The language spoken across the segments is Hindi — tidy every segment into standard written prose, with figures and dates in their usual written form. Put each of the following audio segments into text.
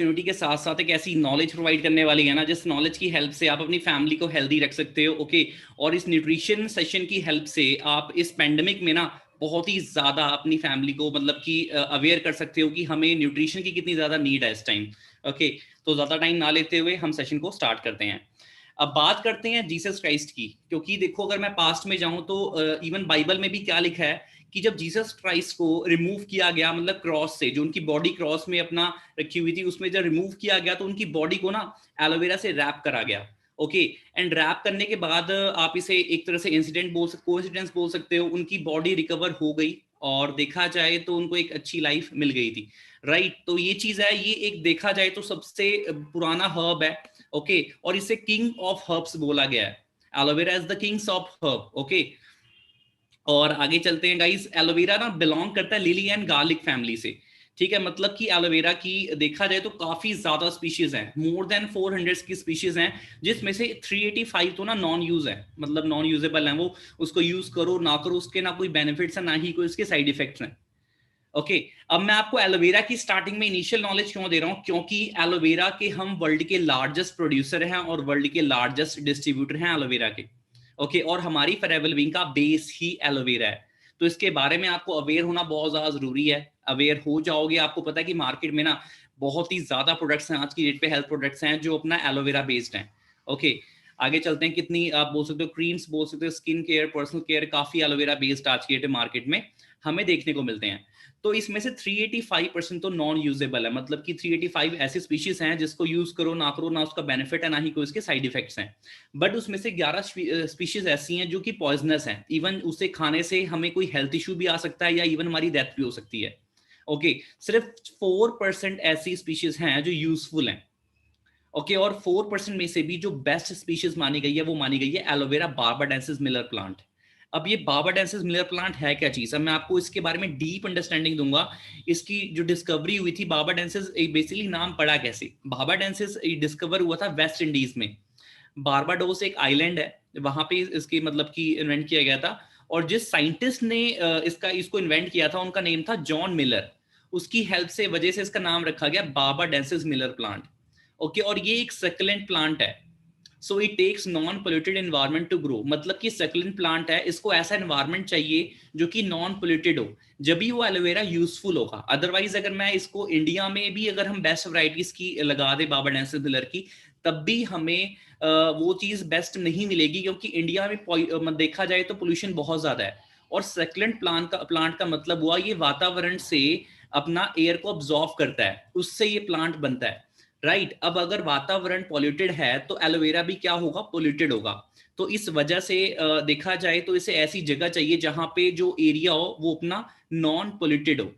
अपॉर्चुनिटी के साथ साथ एक ऐसी नॉलेज प्रोवाइड करने वाली है ना, जिस नॉलेज की हेल्प से आप अपनी फैमिली को हेल्दी रख सकते हो। ओके, और इस न्यूट्रिशन सेशन की हेल्प से आप इस पेंडेमिक में ना बहुत ही ज़्यादा अपनी फैमिली को मतलब कि अवेयर कर सकते हो कि हमें न्यूट्रिशन की कितनी ज़्यादा नीड है इस टाइम। ओके, तो ज़्यादा टाइम ना लेते हुए हम सेशन को स्टार्ट करते हैं। अब बात करते हैं जीसस क्राइस्ट की, क्योंकि देखो अगर मैं पास्ट में जाऊं तो इवन बाइबल में भी क्या लिखा है कि जब जीसस क्राइस्ट को रिमूव किया गया, मतलब क्रॉस से, जो उनकी बॉडी क्रॉस में अपना रखी हुई थी, उसमें जब रिमूव किया गया तो उनकी बॉडी को ना एलोवेरा से रैप करा गया। ओके, एंड रैप करने के बाद आप इसे एक तरह से इंसिडेंट कोइंसिडेंस बोल सकते हो, उनकी बॉडी रिकवर हो गई और देखा जाए तो उनको एक अच्छी लाइफ मिल गई थी। राइट, तो ये चीज है, ये एक देखा जाए तो सबसे पुराना हर्ब है। ओके, और इसे किंग ऑफ हर्ब्स बोला गया है, aloe vera is the Kings of herb. Okay, और आगे चलते हैं गाइस। एलोवेरा ना बिलोंग करता है लिली एंड गार्लिक फैमिली से। ठीक है, मतलब कि एलोवेरा की देखा जाए तो काफी ज्यादा स्पीशीज हैं, मोर देन 400 की स्पीशीज हैं, जिसमें से 385 तो ना नॉन यूज है, मतलब नॉन यूजेबल है वो। उसको यूज करो ना करो, उसके ना कोई बेनिफिट्स है ना ही कोई उसके साइड इफेक्ट्स हैं। ओके, अब मैं आपको एलोवेरा की स्टार्टिंग में इनिशियल नॉलेज क्यों दे रहा हूं, क्योंकि एलोवेरा के हम वर्ल्ड के लार्जेस्ट प्रोड्यूसर हैं और वर्ल्ड के लार्जेस्ट डिस्ट्रीब्यूटर हैं एलोवेरा के। ओके, और हमारी फॉरएवर विंग का बेस ही एलोवेरा है। तो इसके बारे में आपको अवेयर होना बहुत ज्यादा जरूरी है। अवेयर हो जाओगे, आपको पता है कि मार्केट में ना बहुत ही ज्यादा प्रोडक्ट्स हैं आज की डेट पे, हेल्थ प्रोडक्ट्स हैं जो अपना एलोवेरा बेस्ड हैं। ओके, आगे चलते हैं। कितनी आप बोल सकते हो, क्रीम्स बोल सकते हो, स्किन केयर, पर्सनल केयर, काफी एलोवेरा बेस्ड आज की डेट में मार्केट में हमें देखने को मिलते हैं। तो इसमें से 385% तो नॉन यूजेबल है, मतलब कि 385 ऐसी स्पीशीज हैं जिसको यूज करो ना उसका बेनिफिट है ना ही कोई उसके साइड इफेक्ट्स हैं। बट उसमें से 11 स्पीशीज ऐसी हैं जो कि पॉइजनस हैं, इवन उसे खाने से हमें कोई हेल्थ इशू भी आ सकता है या इवन हमारी डेथ भी हो सकती है। ओके, सिर्फ 4% ऐसी स्पीशीज हैं जो यूजफुल हैं। ओके, और 4% में से भी जो बेस्ट स्पीशीज मानी गई है वो मानी गई है एलोवेरा बार्बाडेंसिस मिलर प्लांट। अब ये बार्बाडेंसिस मिलर प्लांट है क्या चीज, अब मैं आपको इसके बारे में डीप अंडरस्टैंडिंग दूंगा। इसकी जो डिस्कवरी हुई थी बार्बाडेंसिस, बेसिकली नाम पड़ा कैसे, बार्बाडेंसिस डिस्कवर हुआ था वेस्ट इंडीज में। बारबाडोस एक आइलैंड है, वहां पे इसकी मतलब कि इन्वेंट किया गया था। और जिस साइंटिस्ट ने इसको इन्वेंट किया था उनका नेम था जॉन मिलर। उसकी हेल्प से वजह से इसका नाम रखा गया बार्बाडेंसिस मिलर प्लांट। ओके, और ये एक सक्लेंट प्लांट है। So it takes non polluted environment to grow, मतलब कि सक्लेंट प्लांट है, इसको ऐसा एनवायरनमेंट चाहिए जो कि नॉन पोल्यूटेड हो, जब भी वो एलोवेरा यूजफुल होगा। अदरवाइज अगर मैं इसको इंडिया में भी अगर हम बेस्ट वैरायटीज की लगा दे बार्बाडेंसिस मिलर की, तब भी हमें वो चीज बेस्ट नहीं मिलेगी, क्योंकि इंडिया में देखा जाए तो पोल्यूशन बहुत ज्यादा है। और सक्लेंट प्लांट का मतलब हुआ ये वातावरण से अपना एयर को ऑब्जॉर्व करता है, उससे ये प्लांट बनता है। राइट, अब अगर वातावरण पॉल्यूटेड है तो एलोवेरा भी क्या होगा, पॉल्यूटेड होगा। तो इस वजह से देखा जाए तो इसे ऐसी जगह चाहिए जहां पे जो एरिया हो वो अपना नॉन पॉल्यूटेड हो।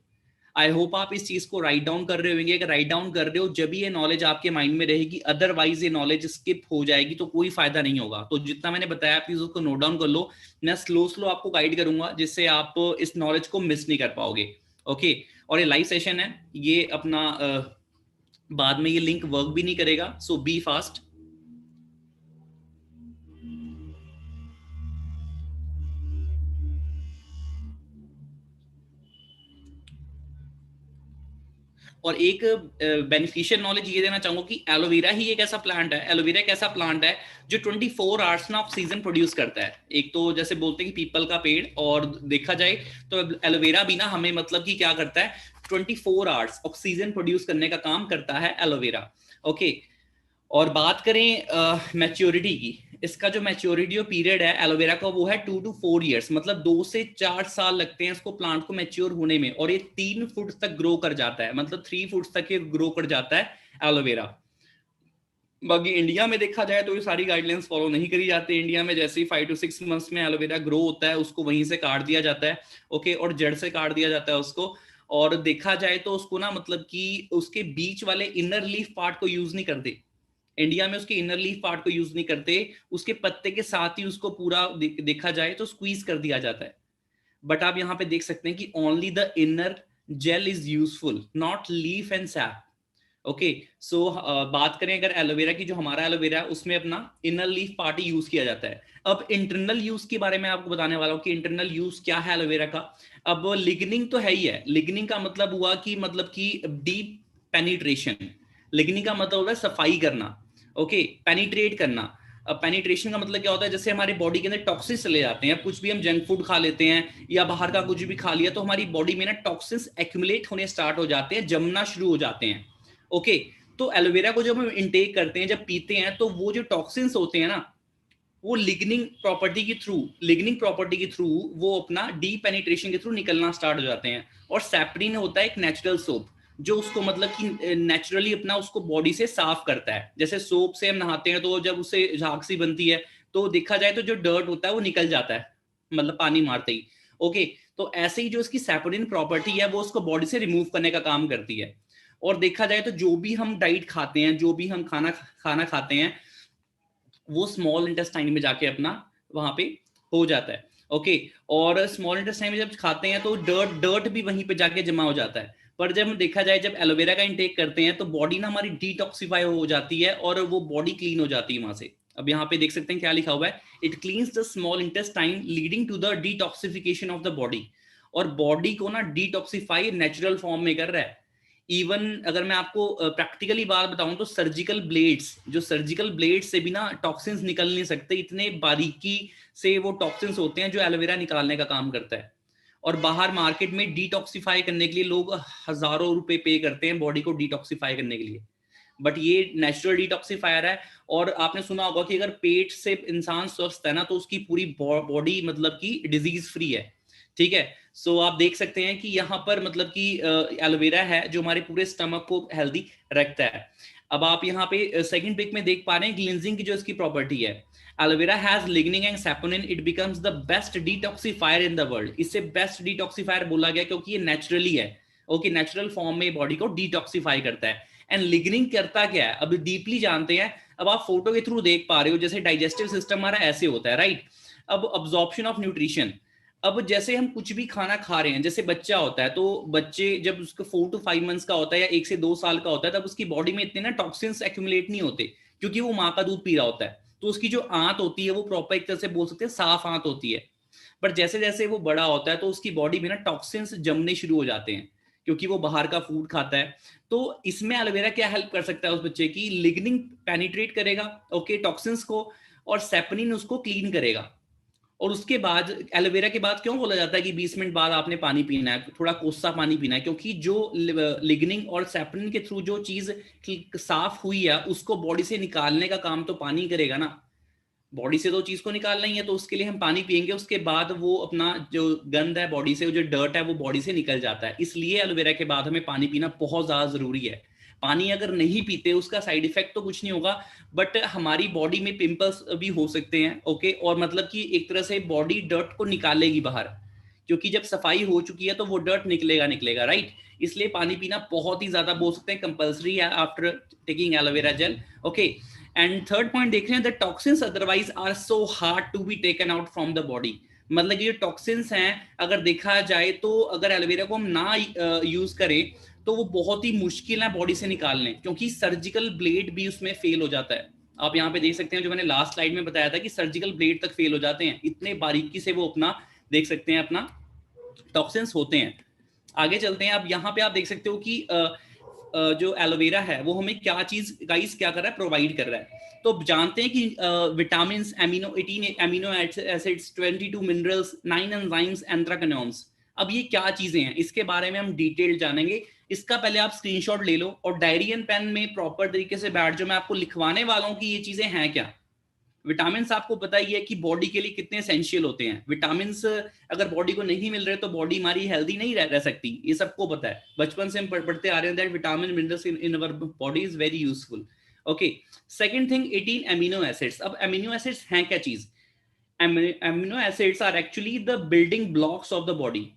आई होप आप इस चीज को राइट डाउन कर रहे होंगे, अगर राइट डाउन कर रहे हो जब ये नॉलेज आपके माइंड में रहेगी, अदरवाइज ये नॉलेज स्किप हो जाएगी तो कोई फायदा नहीं होगा। तो जितना मैंने बताया प्लीज उसको नोट डाउन कर लो, मैं स्लो स्लो आपको गाइड करूंगा जिससे आप इस नॉलेज को मिस नहीं कर पाओगे। ओके, और ये लाइव सेशन है, ये अपना बाद में ये लिंक वर्क भी नहीं करेगा, सो बी फास्ट। और एक बेनिफिशियल नॉलेज ये देना चाहूंगा कि एलोवेरा ही एक ऐसा प्लांट है, एलोवेरा एक ऐसा प्लांट है जो 24 आवर्स ना ऑक्सीजन प्रोड्यूस करता है। एक तो जैसे बोलते हैं कि पीपल का पेड़, और देखा जाए तो एलोवेरा भी ना हमें मतलब कि क्या करता है, 24 आवर्स ऑक्सीजन प्रोड्यूस करने का काम करता है एलोवेरा। ओके, और बात करें मैच्योरिटी की, इसका जो मैच्योरिटी पीरियड है एलोवेरा का वो है 2 to 4 years, मतलब 2 से 4 साल लगते हैं इसको प्लांट को मैच्योर होने में। और ये 3 फुट तक ग्रो कर जाता है, मतलब 3 फुट तक ये ग्रो कर जाता है एलोवेरा। बाकी इंडिया में देखा जाए तो ये सारी गाइडलाइंस फॉलो नहीं करी जाती। इंडिया में जैसे ही 5 to 6 months में एलोवेरा ग्रो होता है उसको वहीं से काट दिया जाता है। ओके, और जड़ से काट दिया जाता है उसको। और देखा जाए तो उसको ना मतलब कि उसके बीच वाले इनर लीफ पार्ट को यूज नहीं करते इंडिया में, उसके इनर लीफ पार्ट को यूज नहीं करते, उसके पत्ते के साथ ही उसको पूरा देखा जाए तो स्क्वीज कर दिया जाता है। बट आप यहाँ पे देख सकते हैं कि only the inner gel is useful, not leaf and sap. Okay, so बात करें अगर एलोवेरा की, जो हमारा एलोवेरा है उसमें अपना इनर लीफ पार्ट ही यूज किया जाता है। अब इंटरनल यूज के बारे में आपको बताने वाला हूँ कि इंटरनल यूज क्या है एलोवेरा का। अब लिग्निंग तो है ही है, लिग्निंग का मतलब हुआ कि मतलब कि डीप पेनिट्रेशन, लिगनिंग का मतलब होता है सफाई करना, ओके, पेनिट्रेट करना। अब पेनिट्रेशन का मतलब क्या होता है, जैसे हमारी बॉडी के अंदर टॉक्सिन्स चले जाते हैं, कुछ भी हम जंक फूड खा लेते हैं या बाहर का कुछ भी खा लिया, तो हमारी बॉडी में ना टॉक्सिन्स एक्यूमुलेट होने स्टार्ट हो जाते हैं, जमना शुरू हो जाते हैं, ओके। तो एलोवेरा को जब हम इंटेक करते हैं, जब पीते हैं, तो वो जो टॉक्सिन्स होते हैं ना, वो लिग्निंग प्रॉपर्टी के थ्रू वो अपना डी पेनिट्रेशन के थ्रू निकलना स्टार्ट हो जाते हैं। और सैपरिन होता है एक नेचुरल सोप, जो उसको मतलब कि नेचुरली अपना उसको बॉडी से साफ करता है। जैसे सोप से हम नहाते हैं तो जब उससे झाग सी बनती है, तो देखा जाए तो जो डर्ट होता है वो निकल जाता है, मतलब पानी मारते ही, ओके। तो ऐसे ही जो इसकी सैपरिन प्रॉपर्टी है वो उसको बॉडी से रिमूव करने का काम करती है। और देखा जाए तो जो भी हम डाइट खाते हैं, जो भी हम खाना खाते हैं, वो स्मॉल इंटेस्टाइन में जाके अपना वहां पे हो जाता है, ओके। और स्मॉल इंटेस्टाइन में जब खाते हैं तो डर्ट भी वहीं पे जाके जमा हो जाता है। पर जब हम देखा जाए, जब एलोवेरा का इंटेक करते हैं, तो बॉडी ना हमारी डिटॉक्सिफाई हो जाती है और वो बॉडी क्लीन हो जाती है वहां से। अब यहाँ पे देख सकते हैं क्या लिखा हुआ है, it cleanses the small intestine leading to the detoxification of the body. और बॉडी को ना डिटॉक्सिफाई नेचुरल फॉर्म में कर रहा है। इवन अगर मैं आपको प्रैक्टिकली बात बताऊं, तो सर्जिकल ब्लेड्स से भी ना टॉक्सिन्स निकल नहीं सकते, इतने बारीकी से वो टॉक्सिन्स होते हैं जो एलोवेरा निकालने का काम करता है। और बाहर मार्केट में डिटॉक्सिफाई करने के लिए लोग हजारों रुपए पे करते हैं बॉडी को डिटॉक्सिफाई करने के लिए, बट ये नेचुरल डिटॉक्सिफायर है। और आपने सुना होगा कि अगर पेट से इंसान स्वस्थ है ना, तो उसकी पूरी बॉडी मतलब कि डिजीज फ्री है, ठीक है। सो आप देख सकते हैं कि यहाँ पर मतलब कि एलोवेरा है जो हमारे पूरे स्टमक को हेल्दी रखता है। अब आप यहाँ पे सेकंड पिक में देख पा रहे हैं क्लींजिंग की जो इसकी प्रॉपर्टी है, aloe vera has lignin and saponin, it becomes the best detoxifier in the world. इससे बेस्ट डिटॉक्सिफायर बोला गया क्योंकि ये नेचुरली है, ओके, नेचुरल फॉर्म में बॉडी को डिटॉक्सिफाई करता है। एंड लिग्निन करता क्या है, अभी डीपली जानते हैं। अब आप फोटो के थ्रू देख पा रहे हो, जैसे डाइजेस्टिव सिस्टम हमारा ऐसे होता है, राइट। अब अब्जॉर्प्शन ऑफ न्यूट्रिशन, अब जैसे हम कुछ भी खाना खा रहे हैं, जैसे बच्चा होता है, तो बच्चे जब उसको 4 to 5 मंथ्स का होता है या 1 से 2 साल का होता है, तब उसकी बॉडी में इतने ना टॉक्सिन्स एक्यूमुलेट नहीं होते, क्योंकि वो माँ का दूध पी रहा होता है। तो उसकी जो आंत होती है वो प्रॉपर एक तरह से बोल सकते हैं साफ आंत होती है। पर जैसे जैसे वो बड़ा होता है, तो उसकी बॉडी में ना टॉक्सिन्स जमने शुरू हो जाते हैं, क्योंकि वो बाहर का फूड खाता है। तो इसमें एलोवेरा क्या हेल्प कर सकता है उस बच्चे की, लिग्निन पेनिट्रेट करेगा, ओके, टॉक्सिन्स को, और सेपनिन उसको क्लीन करेगा। और उसके बाद एलोवेरा के बाद क्यों बोला जाता है कि 20 मिनट बाद आपने पानी पीना है, थोड़ा कोसा पानी पीना है, क्योंकि जो लिग्निन और सैपनिन के थ्रू जो चीज साफ हुई है उसको बॉडी से निकालने का काम तो पानी करेगा ना। बॉडी से तो चीज को निकालना ही है, तो उसके लिए हम पानी पियेंगे, उसके बाद वो अपना जो गंद है बॉडी से, जो डर्ट है वो बॉडी से निकल जाता है। इसलिए एलोवेरा के बाद हमें पानी पीना बहुत ज्यादा जरूरी है। पानी अगर नहीं पीते, उसका साइड इफेक्ट तो कुछ नहीं होगा, बट हमारी बॉडी में पिंपल्स भी हो सकते हैं, ओके। और मतलब कि एक तरह से बॉडी डर्ट को निकालेगी बाहर, क्योंकि जब सफाई हो चुकी है तो वो डर्ट निकलेगा, राइट। इसलिए पानी पीना बहुत ही ज्यादा बोल सकते हैं कंपल्सरी है after taking aloe vera gel, okay. And third point देख रहे हैं, the toxins otherwise are so hard to be taken out from the body. मतलब ये टॉक्सिन्स हैं, अगर देखा जाए तो अगर एलोवेरा को हम ना यूज करें, तो वो बहुत ही मुश्किल है बॉडी से निकालने, क्योंकि सर्जिकल ब्लेड भी उसमें फेल हो जाता है। आप यहाँ पे देख सकते हैं, जो मैंने लास्ट स्लाइड में बताया था कि सर्जिकल ब्लेड तक फेल हो जाते हैं, इतने बारीकी से वो अपना देख सकते हैं अपना टॉक्सिन्स होते हैं। आगे चलते हैं। अब यहाँ पे आप देख सकते हो कि जो एलोवेरा है वो हमें क्या चीज गाइस क्या कर रहा है, प्रोवाइड कर रहा है। तो जानते हैं कि vitamin, amino 18 amino acids, 22 minerals, 9 enzymes, anthraquinones. अब ये क्या चीजें हैं, इसके बारे में हम डिटेल जानेंगे। इसका पहले आप स्क्रीनशॉट ले लो और डायरी एंड पेन में प्रॉपर तरीके से बैठ जाओ, मैं आपको लिखवाने वाला हूं कि ये चीजें हैं क्या। विटामिन आपको पता ही है कि बॉडी के लिए कितने एसेंशियल होते हैं। विटामिन अगर बॉडी को नहीं मिल रहे तो बॉडी हमारी हेल्दी नहीं रह सकती, ये सबको पता है, बचपन से हम पढ़ते आ रहे हैं that vitamin minerals in our body is very useful, okay. Second thing, 18 amino acids. अब एमिनो एसिड्स हैं क्या चीज, amino acids are actually the building blocks of the body.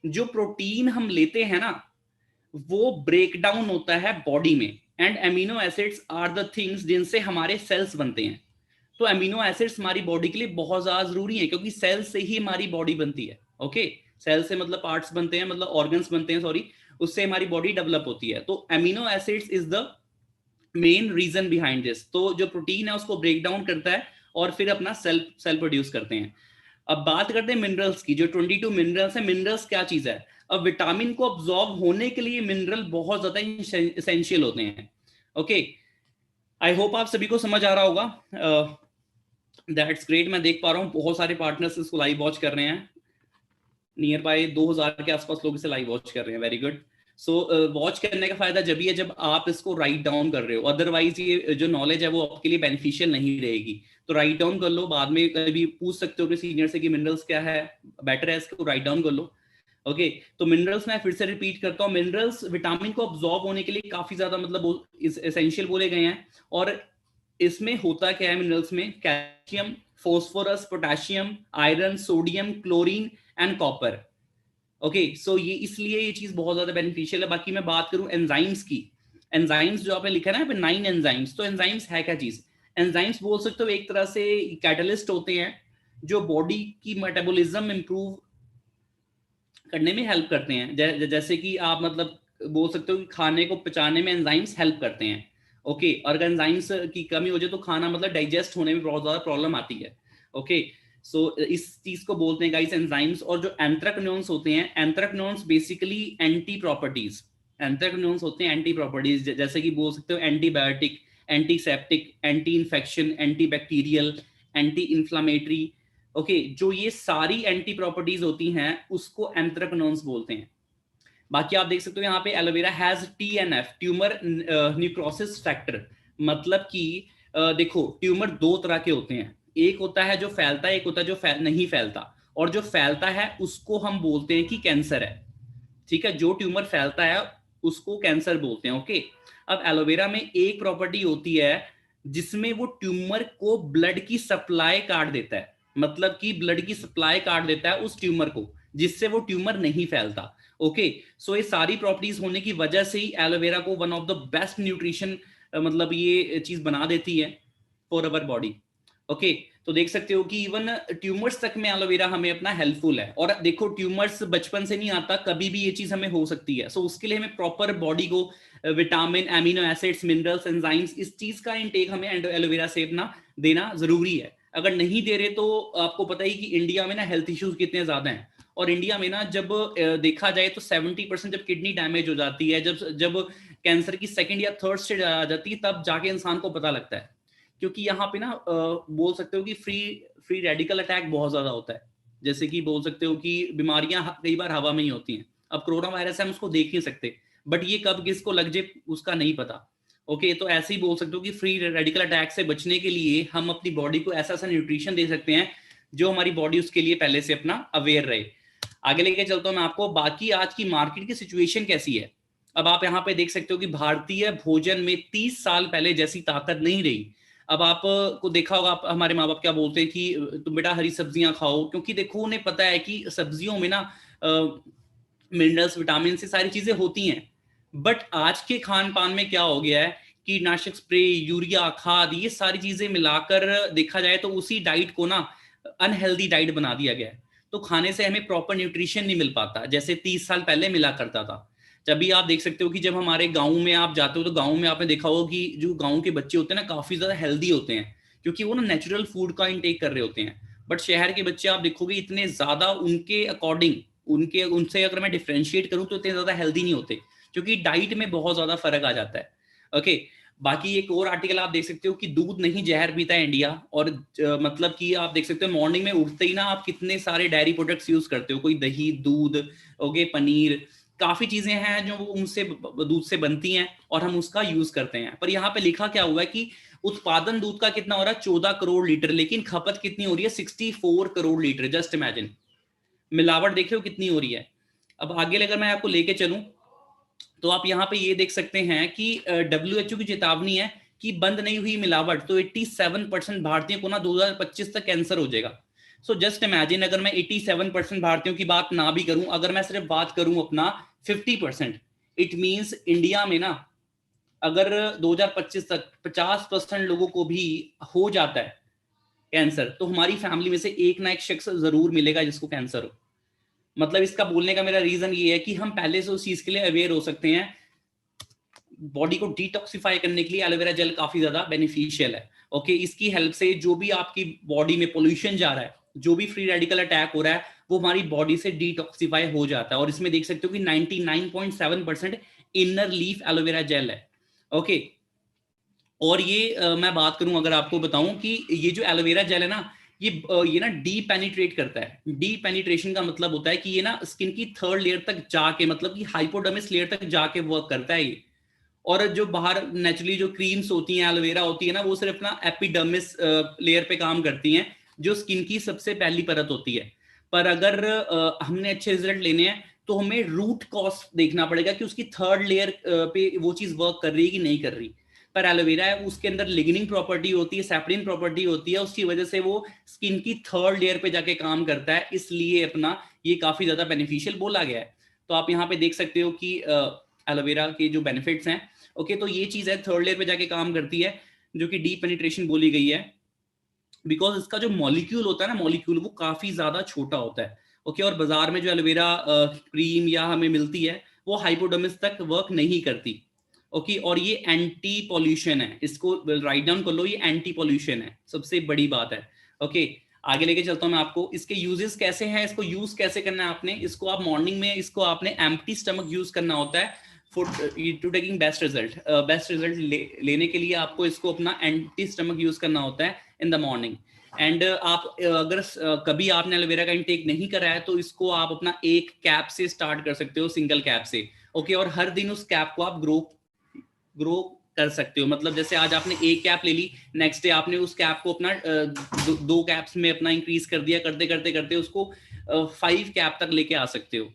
जो प्रोटीन हम लेते हैं ना, वो ब्रेक डाउन होता है बॉडी में, and amino acids are the things जिनसे हमारे सेल्स बनते हैं। तो एमिनो एसिड्स हमारी बॉडी के लिए बहुत ज्यादा जरूरी है, क्योंकि सेल से ही हमारी बॉडी बनती है, ओके। सेल से मतलब पार्ट्स बनते हैं, मतलब ऑर्गन्स बनते हैं, सॉरी, उससे हमारी बॉडी डेवलप होती है। तो amino acids is the main reason behind this. तो जो प्रोटीन है उसको ब्रेक डाउन करता है और फिर अपना सेल प्रोड्यूस करते हैं। अब बात करते हैं मिनरल्स की, जो 22 मिनरल्स है। मिनरल्स क्या चीज है, अब विटामिन को अब्सॉर्ब होने के लिए मिनरल बहुत ज्यादा एसेंशियल होते हैं। ओके, आई होप आप सभी को समझ आ रहा होगा। दैट्स ग्रेट, मैं देख पा रहा हूँ बहुत सारे पार्टनर्स इसको लाइव वॉच कर रहे हैं। नियर बाय 2000 के आसपास लोग इसे लाइव वॉच कर रहे हैं। Very good. सो वॉच करने का फायदा जब भी है जब आप इसको राइट डाउन कर रहे हो, अदरवाइज ये जो नॉलेज है वो आपके लिए बेनिफिशियल नहीं रहेगी। तो राइट डाउन कर लो, बाद में कभी पूछ सकते हो कि सीनियर से कि मिनरल्स क्या है, बेटर है इसको राइट डाउन कर लो। ओके, तो मिनरल्स मैं फिर से रिपीट करता हूँ, मिनरल्स विटामिन को अब्सॉर्ब होने के लिए काफी ज्यादा मतलब एसेंशियल बोले गए हैं। और इसमें होता क्या है, मिनरल्स में calcium, phosphorus, potassium, iron, sodium, chlorine and copper. Okay, so ये इसलिए ये चीज बहुत ज्यादा बेनिफिशियल है। बाकी मैं बात करूं एंजाइम्स की, एंजाइम्स जो आपने लिखा है ना 9 एंजाइम्स, तो एंजाइम्स है क्या चीज? एंजाइम्स बोल सकते हो एक तरह से कैटलिस्ट होते हैं जो बॉडी की मेटाबॉलिज्म इंप्रूव करने में हेल्प करते हैं। जैसे कि आप मतलब बोल सकते हो कि खाने को पचाने में एंजाइम्स हेल्प करते हैं। ओके, और अगर एंजाइम्स की कमी हो जाए तो खाना मतलब डाइजेस्ट होने में बहुत ज्यादा प्रॉब्लम आती है। ओके, सो इस चीज को बोलते हैं गाइस एंजाइम्स। और जो एंथ्रेक्नोन्स होते हैं, एंथ्रेक्नोन्स बेसिकली एंटी प्रॉपर्टीज, एंथ्रेक्नोन्स होते हैं एंटी प्रॉपर्टीज, जैसे कि बोल सकते हो antibiotic, antiseptic, anti infection, anti bacterial, anti inflammatory. Okay, जो ये सारी एंटी प्रॉपर्टीज होती हैं उसको एंथ्रेक्नोन्स बोलते हैं। बाकी आप देख सकते हो यहाँ पे aloe vera has TNF, tumour necrosis factor. मतलब कि देखो ट्यूमर दो तरह के होते हैं, एक होता है जो फैलता है, एक होता है जो नहीं फैलता। और जो फैलता है उसको हम बोलते हैं कि कैंसर है। ठीक है, जो ट्यूमर फैलता है उसको कैंसर बोलते हैं। ओके, अब एलोवेरा में एक प्रॉपर्टी होती है जिसमें वो ट्यूमर को ब्लड की सप्लाई काट देता है, मतलब कि ब्लड की सप्लाई काट देता है उस ट्यूमर को, जिससे वो ट्यूमर नहीं फैलता। ओके, सो ये सारी प्रॉपर्टीज होने की वजह से ही एलोवेरा को one of the best nutrition मतलब ये चीज बना देती है फॉर अवर बॉडी। ओके, तो देख सकते हो कि इवन ट्यूमर्स तक में एलोवेरा हमें अपना हेल्पफुल है। और देखो ट्यूमर्स बचपन से नहीं आता, कभी भी ये चीज हमें हो सकती है। सो उसके लिए हमें प्रॉपर बॉडी को vitamin, amino acids, minerals, enzymes, इस चीज का इंटेक हमें एलोवेरा से अपना देना जरूरी है। अगर नहीं दे रहे तो आपको पता ही कि इंडिया में ना हेल्थ इश्यूज कितने ज्यादा हैं। और इंडिया में ना जब देखा जाए तो 70% जब किडनी डैमेज हो जाती है, जब जब कैंसर की सेकंड या थर्ड स्टेज आ जाती है, तब जाके इंसान को पता लगता है। क्योंकि यहाँ पे ना बोल सकते हो कि फ्री फ्री रेडिकल अटैक बहुत ज्यादा होता है। जैसे कि बोल सकते हो कि बीमारियां कई बार हवा में ही होती हैं। अब कोरोना वायरस है, हम उसको देख नहीं सकते, बट ये कब किसको लग जाए उसका नहीं पता। ओके, तो ऐसे ही बोल सकते हो कि फ्री रेडिकल अटैक से बचने के लिए हम अपनी बॉडी को ऐसा ऐसा न्यूट्रिशन दे सकते हैं जो हमारी बॉडी उसके लिए पहले से अपना अवेयर रहे। आगे लेके चलता हूं मैं आपको, बाकी आज की मार्केट की सिचुएशन कैसी है। अब आप यहाँ पे देख सकते हो कि भारतीय भोजन में 30 साल पहले जैसी ताकत नहीं रही। अब आप को देखा होगा, आप हमारे माँ बाप क्या बोलते हैं कि तुम बेटा हरी सब्जियां खाओ, क्योंकि देखो उन्हें पता है कि सब्जियों में ना मिनरल्स, विटामिन से सारी चीजें होती हैं। बट आज के खान पान में क्या हो गया है, कीटनाशक स्प्रे, यूरिया, खाद, ये सारी चीजें मिलाकर देखा जाए तो उसी डाइट को ना अनहेल्दी डाइट बना दिया गया है। तो खाने से हमें प्रॉपर न्यूट्रिशन नहीं मिल पाता जैसे 30 साल पहले मिला करता था। जब भी आप देख सकते हो कि जब हमारे गाँव में आप जाते हो तो गाँव में आपने देखा होगा कि जो गाँव के बच्चे होते हैं ना काफी ज्यादा हेल्दी होते हैं, क्योंकि वो ना नेचुरल फूड का इंटेक कर रहे होते हैं। बट शहर के बच्चे आप देखोगे इतने ज्यादा उनके अकॉर्डिंग, उनके उनसे अगर मैं डिफ्रेंशिएट करूं तो इतने ज्यादा हेल्दी नहीं होते, क्योंकि डाइट में बहुत ज्यादा फर्क आ जाता है। ओके, बाकी एक और आर्टिकल आप देख सकते हो कि दूध नहीं जहर पीता है इंडिया। और मतलब कि आप देख सकते हो मॉर्निंग में उठते ही ना आप कितने सारे डेयरी प्रोडक्ट्स यूज करते हो, कोई दही, दूध, ओके, पनीर, काफी चीजें हैं जो उनसे दूध से बनती हैं और हम उसका यूज करते हैं। पर यहाँ पे लिखा क्या हुआ है कि उत्पादन दूध का कितना हो रहा है, 14 करोड़ लीटर, लेकिन खपत कितनी हो रही है, 64 करोड़ लीटर। जस्ट इमेजिन, मिलावट देख रहे हो कितनी हो रही है। अब आगे अगर मैं आपको लेके चलूं तो आप यहाँ पे ये देख सकते हैं कि WHO की चेतावनी है कि बंद नहीं हुई मिलावट तो 87% भारतीयों को ना 2025 तक कैंसर हो जाएगा। सो जस्ट इमेजिन, अगर मैं 87% भारतीयों की बात ना भी करूं, अगर मैं सिर्फ बात करूं अपना 50%, इट मींस इंडिया में ना अगर 2025 तक 50% लोगों को भी हो जाता है कैंसर, तो हमारी फैमिली में से एक ना एक शख्स जरूर मिलेगा जिसको कैंसर हो। मतलब इसका बोलने का मेरा रीजन ये है कि हम पहले से उस चीज के लिए अवेयर हो सकते हैं। बॉडी को डिटॉक्सिफाई करने के लिए एलोवेरा जेल काफी ज्यादा बेनिफिशियल है। ओके, इसकी हेल्प से जो भी आपकी बॉडी में पोल्यूशन जा रहा है, जो भी फ्री रेडिकल अटैक हो रहा है, वो हमारी बॉडी से डिटॉक्सिफाई हो जाता है। और इसमें देख सकते हो कि 99.7% इनर लीफ एलोवेरा जेल है। ओके, और ये मैं बात करूं, अगर आपको बताऊं कि ये जो एलोवेरा जेल है ना, ये ना डीप पेनिट्रेट करता है। डीप पेनिट्रेशन का मतलब होता है कि ये ना स्किन की थर्ड लेयर तक जाके, मतलब कि हाइपोडर्मिस लेयर तक जाके वर्क करता है ये। और जो बाहर नेचुरली जो क्रीम्स होती हैं, एलोवेरा होती है ना, वो सिर्फ ना एपिडर्मिस लेयर पे काम करती हैं, जो स्किन की सबसे पहली परत होती है। पर अगर हमने अच्छे रिजल्ट लेने हैं तो हमें रूट कॉज देखना पड़ेगा कि उसकी थर्ड लेयर पे वो चीज वर्क कर रही है कि नहीं कर रही। पर एलोवेरा है, उसके अंदर लिग्निन प्रॉपर्टी होती है, सैपरिन प्रॉपर्टी होती है, उसकी वजह से वो स्किन की थर्ड लेयर पे जाके काम करता है, इसलिए अपना ये काफी ज्यादा बेनिफिशियल बोला गया है। तो आप यहाँ पे देख सकते हो कि एलोवेरा के जो बेनिफिट्स हैं। ओके, तो ये चीज है, थर्ड लेयर पे जाके काम करती है, जो कि डीप पेनिट्रेशन बोली गई है। बिकॉज इसका जो मॉलिक्यूल होता है ना, मॉलिक्यूल वो काफी ज्यादा छोटा होता है। ओके, और बाजार में जो एलोवेरा क्रीम या हमें मिलती है, वो हाइपोडर्मिस तक वर्क नहीं करती। ओके, और ये एंटी पॉल्यूशन है, इसको राइट डाउन कर लो, ये एंटी पॉल्यूशन है, सबसे बड़ी बात है। ओके, आगे लेके चलता हूं मैं आपको, इसके यूजेस कैसे हैं, इसको यूज कैसे करना है आपने। इसको आप मॉर्निंग में, इसको आपने एम्प्टी स्टमक यूज करना होता है for to taking best result. Best result लेने के लिए आपको इसको अपना एंटी स्टमक यूज करना होता है इन द मॉर्निंग। एंड आप अगर कभी आपने एलोवेरा का इंटेक नहीं करा है, तो इसको आप अपना एक कैप से स्टार्ट कर सकते हो, सिंगल कैप से। ओके, और हर दिन उस कैप को आप ग्रो कर सकते हो। मतलब जैसे आज आपने एक कैप ले ली, नेक्स्ट डे आपने उस कैप को अपना दो कैप्स में अपना इंक्रीज कर दिया, करते करते करते उसको 5 कैप तक लेके आ सकते हो,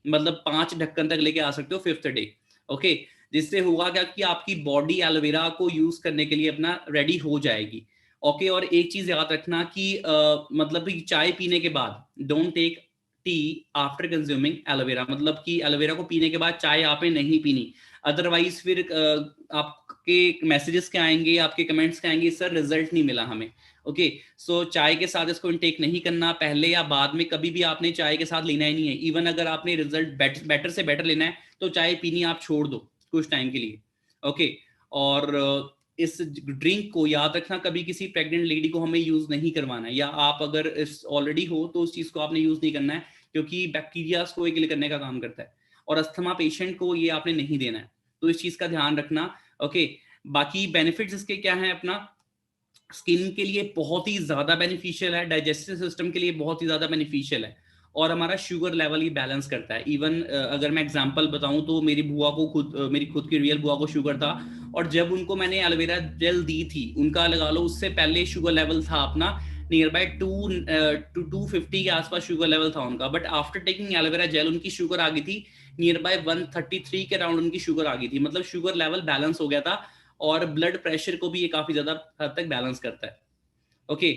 मतलब 5 ढक्कन तक लेके आ सकते हो फिफ्थ डे। ओके, जिससे होगा क्या कि आपकी बॉडी एलोवेरा को यूज करने के लिए अपना रेडी हो जाएगी। ओके, और एक चीज याद रखना कि मतलब कि चाय पीने के बाद don't take tea after consuming aloe vera, मतलब कि एलोवेरा को पीने के बाद चाय आपने नहीं पीनी। अदरवाइज फिर आपके मैसेजेस क्या आएंगे, आपके कमेंट्स क्या आएंगे, सर रिजल्ट नहीं मिला हमें। ओके, सो चाय के साथ इसको इनटेक नहीं करना, पहले या बाद में कभी भी आपने चाय के साथ लेना ही नहीं है। इवन अगर आपने रिजल्ट बेटर से बेटर लेना है, तो चाय पीनी आप छोड़ दो कुछ टाइम के लिए। ओके, और इस ड्रिंक को याद रखना, कभी किसी प्रेग्नेंट लेडी को हमें यूज नहीं करवाना है, या आप अगर इस ऑलरेडी हो तो उस चीज को आपने यूज नहीं करना है, क्योंकि बैक्टीरिया को किल करने का काम करता है, और अस्थमा पेशेंट को ये आपने नहीं देना है, तो इस चीज का ध्यान रखना। ओके, बाकी बेनिफिट्स इसके क्या है, अपना स्किन के लिए बहुत ही ज्यादा बेनिफिशियल है, डाइजेस्टिव सिस्टम के लिए बहुत ही ज्यादा बेनिफिशियल है, और हमारा शुगर लेवल ही बैलेंस करता है। इवन अगर मैं एग्जांपल बताऊं तो मेरी बुआ को मेरी खुद की रियल बुआ को शुगर था, और जब उनको मैंने एलोवेरा जेल दी थी, उनका लगा लो उससे पहले शुगर लेवल था अपना नियर बाय 250 के आसपास शुगर लेवल था उनका। But after taking aloe vera jail उनकी शुगर आ गई थी नियर बाय 133 के अराउंड, उनकी शुगर आ गई थी, मतलब शुगर लेवल बैलेंस हो गया था। और ब्लड प्रेशर को भी ये काफी ज्यादा हद तक बैलेंस करता है। ओके,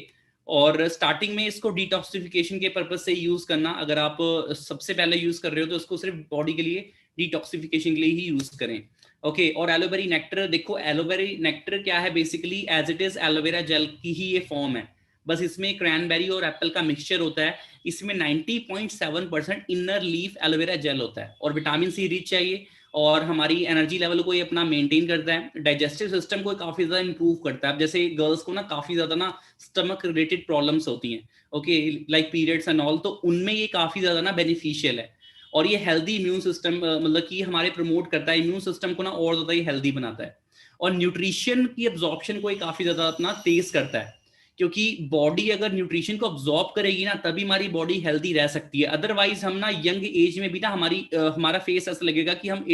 और स्टार्टिंग में इसको डिटॉक्सिफिकेशन के पर्पज से यूज करना, अगर आप सबसे पहले यूज कर रहे हो तो इसको सिर्फ बॉडी के लिए डिटॉक्सिफिकेशन के लिए ही यूज करें। ओके, और एलोवेरी नेक्टर देखो, एलोवेरी नेक्टर क्या है, basically as it is aloe vera gel की ही ये फॉर्म है, बस इसमें क्रैनबेरी और एप्पल का मिक्सचर होता है। इसमें 90.7% इनर लीफ एलोवेरा जेल होता है, और विटामिन सी रिच है ये, और हमारी एनर्जी लेवल को ये अपना मेंटेन करता है, डाइजेस्टिव सिस्टम को काफी ज्यादा इंप्रूव करता है। अब जैसे गर्ल्स को ना काफी ज्यादा ना स्टमक रिलेटेड प्रॉब्लम्स होती हैं, okay, like periods and all, तो उनमें ये काफी ज्यादा ना बेनिफिशियल है। और ये हेल्दी इम्यून सिस्टम, मतलब कि हमारे प्रमोट करता है, इम्यून सिस्टम को ना और ज्यादा ही हेल्दी बनाता है, और न्यूट्रिशन की एब्जॉर्प्शन को ये काफी ज्यादा अपना तेज करता है, क्योंकि बॉडी अगर न्यूट्रिशन को अब्जॉर्ब करेगी ना, तभी हमारी बॉडी हेल्दी रह सकती है। अदरवाइज हम ना यंग एज में भी ना हमारा फेस ऐसा लगेगा कि हम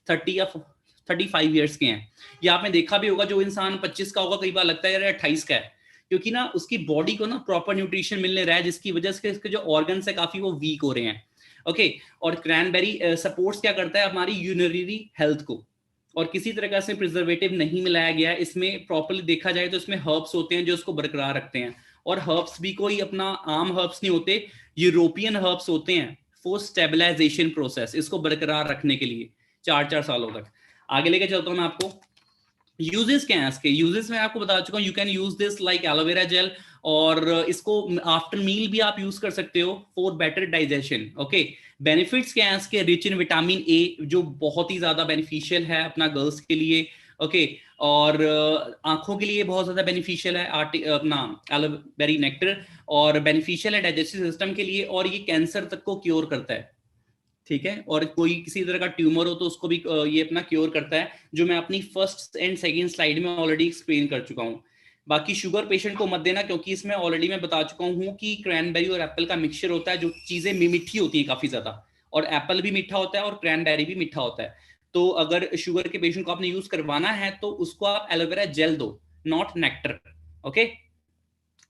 30 या 35 ईयर्स के हैं। या आपने देखा भी होगा, जो इंसान 25 का होगा कई बार लगता है यार 28 का है, क्योंकि ना उसकी बॉडी को ना प्रॉपर न्यूट्रिशन मिलने रहा है, जिसकी वजह से इसके जो ऑर्गन्स है काफी वो वीक हो रहे हैं। ओके, और क्रैनबेरी सपोर्ट्स क्या करता है, हमारी यूरिनरी हेल्थ को, और किसी तरह का इसमें प्रिजर्वेटिव नहीं मिलाया गया है। इसमें प्रॉपर्ली देखा जाए तो इसमें हर्ब्स होते हैं जो इसको बरकरार रखते हैं, और हर्ब्स भी कोई अपना आम हर्ब्स नहीं होते, यूरोपियन हर्ब्स होते हैं फॉर स्टेबलाइजेशन प्रोसेस, इसको बरकरार रखने के लिए 4-4 सालों तक। आगे लेके चलता हूं मैं आपको, यूजेस क्या है इसके। यूजेस मैं आपको बता चुका हूं, you can use this like aloe vera gel, और इसको आफ्टर मील भी आप यूज कर सकते हो for better digestion. Okay, benefits क्या है इसके, रिच इन विटामिन ए, जो बहुत ही ज्यादा बेनिफिशियल है अपना गर्ल्स के लिए। ओके, और आंखों के लिए बहुत ज्यादा बेनिफिशियल है अपना एलोवेरी नेक्टर, और बेनिफिशियल है डाइजेस्टिव सिस्टम के लिए, और ये कैंसर तक को क्योर करता है। ठीक है, और कोई किसी तरह का ट्यूमर हो तो उसको भी ये अपना क्योर करता है, जो मैं अपनी फर्स्ट एंड सेकंड स्लाइड में ऑलरेडी एक्सप्लेन कर चुका हूँ। बाकी शुगर पेशेंट को मत देना, क्योंकि इसमें ऑलरेडी मैं बता चुका हूँ कि क्रैनबेरी और एप्पल का मिक्सचर होता है, जो चीजें मीठी होती है काफी ज्यादा, और एप्पल भी मीठा होता है और क्रैनबेरी भी मीठा होता है। तो अगर शुगर के पेशेंट को आपने यूज करवाना है तो उसको आप एलोवेरा जेल दो, नॉट नेक्टर। ओके,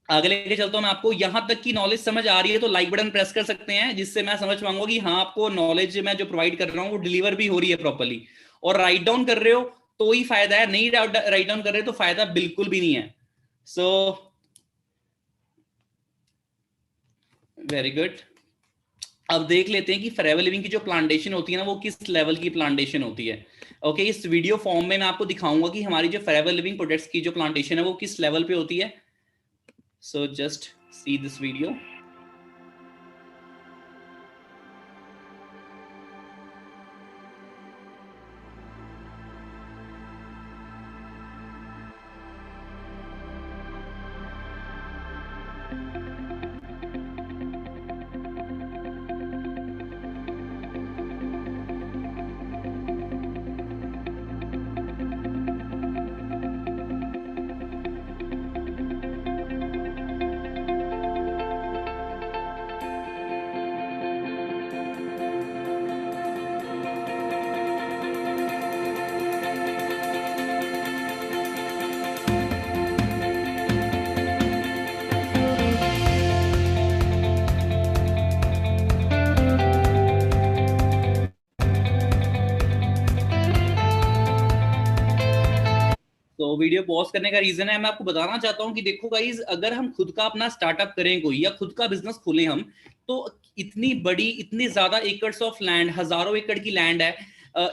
आगे लेके चलता हूं मैं आपको। यहां तक की नॉलेज समझ आ रही है तो लाइक बटन प्रेस कर सकते हैं, जिससे मैं समझ पाऊंगा कि हाँ, आपको नॉलेज मैं जो प्रोवाइड कर रहा हूँ वो डिलीवर भी हो रही है प्रॉपर्ली। और राइट डाउन कर रहे हो तो ही फायदा है, नहीं राइट डाउन कर रहे तो फायदा बिल्कुल भी नहीं है। So very good. अब देख लेते हैं कि फॉरएवर लिविंग की जो प्लांटेशन होती है ना, वो किस लेवल की प्लांटेशन होती है। ओके, इस वीडियो फॉर्म में मैं आपको दिखाऊंगा कि हमारी जो फॉरएवर लिविंग प्रोडक्ट्स की जो प्लांटेशन है वो किस लेवल पे होती है। So just see this video. तो वीडियो पॉज करने का रीजन है, मैं आपको बताना चाहता हूं कि देखो गाइस, अगर हम खुद का अपना स्टार्टअप करें कोई, या खुद का बिजनेस खोलें हम, तो इतनी बड़ी, इतने ज्यादा एकर्स ऑफ लैंड, हजारों एकड़ की लैंड है,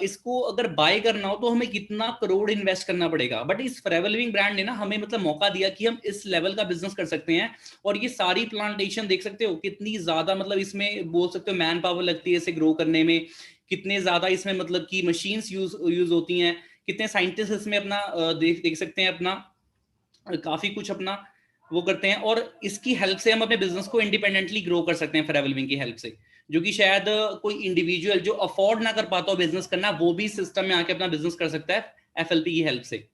इसको अगर बाय करना हो तो हमें कितना करोड़ इन्वेस्ट करना पड़ेगा। बट इस फॉरएवर लिविंग ब्रांड ने ना हमें मतलब मौका दिया कि हम इस लेवल का बिजनेस कर सकते हैं। और ये सारी प्लांटेशन देख सकते हो कितनी ज्यादा, मतलब इसमें बोल सकते हो मैन पावर लगती है इसे ग्रो करने में, कितने ज्यादा इसमें मतलब की मशीन्स यूज होती हैं, कितने साइंटिस्ट इसमें अपना देख सकते हैं अपना काफी कुछ अपना वो करते हैं। और इसकी हेल्प से हम अपने बिजनेस को इंडिपेंडेंटली ग्रो कर सकते हैं फॉरएवर लिविंग की हेल्प से, जो कि शायद कोई इंडिविजुअल जो अफोर्ड ना कर पाता हो बिजनेस करना, वो भी सिस्टम में आके अपना बिजनेस कर सकता है एफएलपी की हेल्प से।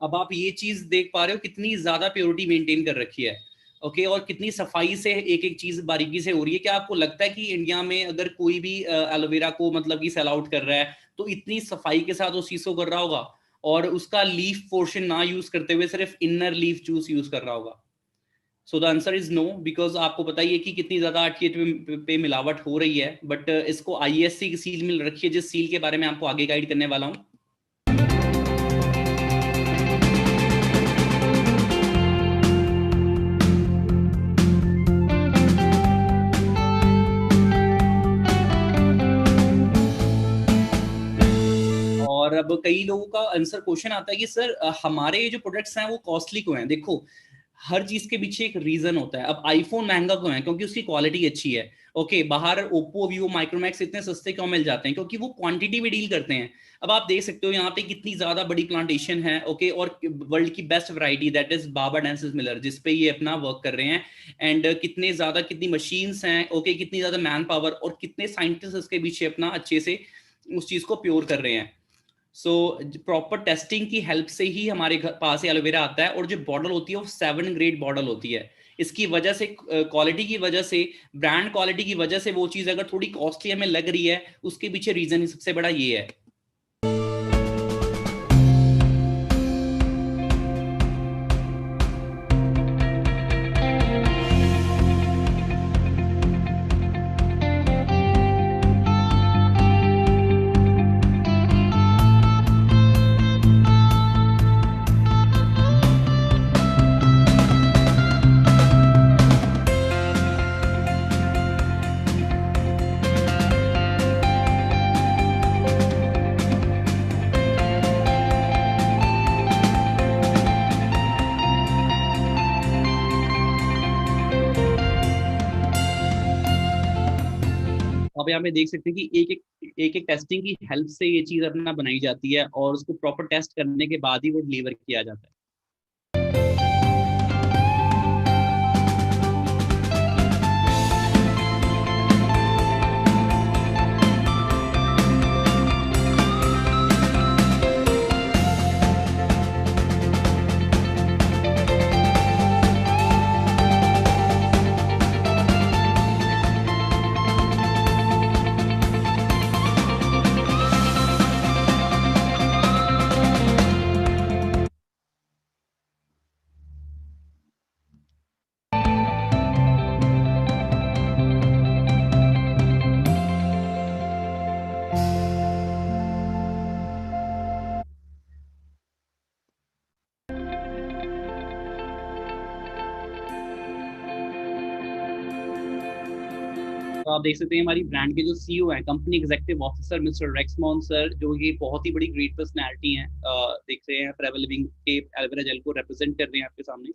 अब आप ये चीज देख पा रहे हो कितनी ज्यादा प्योरिटी मेंटेन कर रखी है। ओके, और कितनी सफाई से एक एक चीज बारीकी से हो रही है। क्या आपको लगता है कि इंडिया में अगर कोई भी एलोवेरा को मतलब कि सेल आउट कर रहा है तो इतनी सफाई के साथ उस चीज को कर रहा होगा, और उसका लीफ पोर्शन ना यूज करते हुए सिर्फ इनर लीफ जूस यूज कर रहा होगा? So the answer is no, because आपको पता ही है कि कितनी ज्यादा आरटीए पे मिलावट हो रही है। बट इसको आईएससी की सील मिल रखी है, जिस सील के बारे में आपको आगे गाइड करने वाला हूँ। और अब कई लोगों का आंसर क्वेश्चन आता है कि सर हमारे जो प्रोडक्ट्स हैं वो कॉस्टली क्यों हैं? देखो, हर चीज के पीछे एक रीजन होता है। अब आईफोन महंगा क्यों है? क्योंकि उसकी क्वालिटी अच्छी है। ओके, बाहर ओप्पो, वीवो, माइक्रोमैक्स इतने सस्ते क्यों मिल जाते हैं? क्योंकि वो क्वांटिटी में डील करते हैं। अब आप देख सकते हो यहाँ पे कितनी ज्यादा बड़ी प्लांटेशन है। ओके, और वर्ल्ड की best variety that is barbadensis Miller, जिसपे ये अपना वर्क कर रहे हैं। एंड कितने ज्यादा, कितनी मशीन्स हैं, ओके, कितनी ज्यादा मैन पावर और कितने साइंटिस्ट इसके पीछे अपना अच्छे से उस चीज को प्योर कर रहे हैं। सो प्रॉपर टेस्टिंग की हेल्प से ही हमारे घर पास एलोवेरा आता है। और जो बॉटल होती है वो 7 ग्रेड बॉटल होती है। इसकी वजह से, क्वालिटी की वजह से, ब्रांड क्वालिटी की वजह से, वो चीज अगर थोड़ी कॉस्टली हमें लग रही है, उसके पीछे रीजन सबसे बड़ा ये है। आप यहाँ पे देख सकते हैं कि एक एक टेस्टिंग की हेल्प से ये चीज अपना बनाई जाती है और उसको प्रॉपर टेस्ट करने के बाद ही वो डिलीवर किया जाता है। तो आप देख सकते हैं हमारी ब्रांड के जो सीईओ हैं, company executive officer mister Rex Maughan sir, जो ये बहुत ही बड़ी ग्रेट पर्सनैलिटी हैं, देख रहे हैं फॉरएवर लिविंग के एलोवेरा जेल को रिप्रेजेंट कर रहे हैं आपके सामने।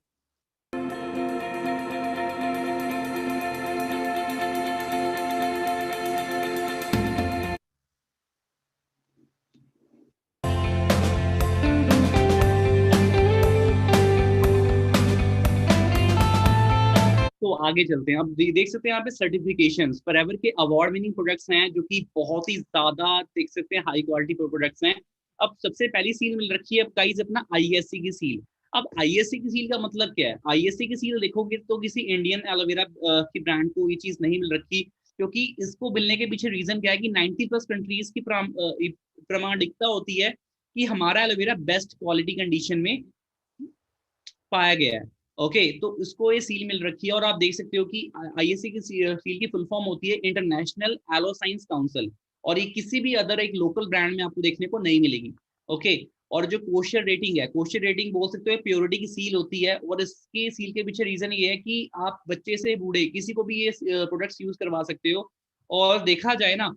तो आगे चलते हैं। अब देख सकते हैं यहाँ पे सर्टिफिकेशंस फॉरएवर के अवार्ड विनिंग प्रोडक्ट्स हैं, जो कि बहुत ही ज्यादा देख सकते हैं हाई क्वालिटी प्रोडक्ट्स हैं। अब सबसे पहली सील मिल रखी है अब गाइस अपना आईएससी की सील। अब आईएससी की सील का मतलब क्या है? आईएससी की सील देखोगे तो किसी इंडियन एलोवेरा की ब्रांड को ये चीज नहीं मिल रखी, क्योंकि इसको मिलने के पीछे रीजन क्या है कि 90+ कंट्रीज की प्रामाणिकता होती है कि हमारा एलोवेरा बेस्ट क्वालिटी कंडीशन में पाया गया है। ओके, तो इसको ये सील मिल रखी है। और आप देख सकते हो कि आईएससी की सील की फुल फॉर्म होती है इंटरनेशनल एलो साइंस काउंसिल, और ये किसी भी अदर एक लोकल ब्रांड में आपको देखने को नहीं मिलेगी। ओके, और जो कोशर रेटिंग है, कोशर रेटिंग बोल सकते हो प्योरिटी की सील होती है, और इसकी सील के पीछे रीजन ये है कि आप बच्चे से बूढ़े किसी को भी ये प्रोडक्ट्स यूज करवा सकते हो। और देखा जाए ना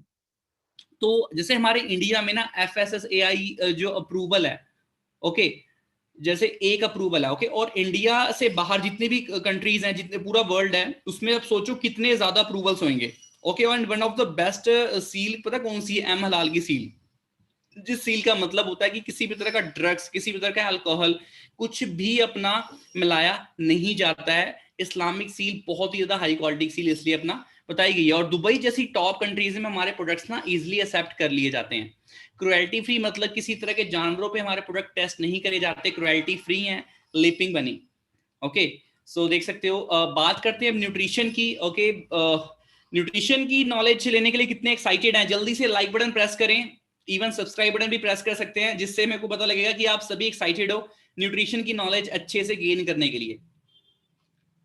तो जैसे हमारे इंडिया में ना FSSAI जो अप्रूवल है, ओके, जैसे एक अप्रूवल है, ओके, और इंडिया से बाहर जितनी भी कंट्रीज हैं, जितने पूरा वर्ल्ड है, उसमें अब सोचो कितने ज्यादा अप्रूवल्स होंगे। Okay, and one of the best seal पता कौन सी है? एम हलाल की सील। जिस सील का मतलब होता है कि किसी भी तरह का ड्रग्स, किसी भी तरह का अल्कोहल कुछ भी अपना मिलाया नहीं जाता है। इस्लामिक सील बहुत ही ज्यादा हाई क्वालिटी सील इसलिए अपना बताई गई है। और दुबई जैसी टॉप कंट्रीज में हमारे प्रोडक्ट्स ना इजिली एक्सेप्ट कर लिए जाते हैं। क्रुएल्टी फ्री मतलब किसी तरह के जानवरों पे हमारे प्रोडक्ट टेस्ट नहीं करे जाते, क्रुएल्टी फ्री हैं, लिपिंग बनी। ओके, सो देख सकते हो। बात करते हैं अब न्यूट्रिशन की। ओके, न्यूट्रिशन की नॉलेज लेने के लिए कितने एक्साइटेड हैं? जल्दी से लाइक बटन प्रेस करें, इवन सब्सक्राइब बटन भी प्रेस कर सकते हैं, जिससे मेरे को पता लगेगा कि आप सभी एक्साइटेड हो न्यूट्रिशन की नॉलेज अच्छे से गेन करने के लिए।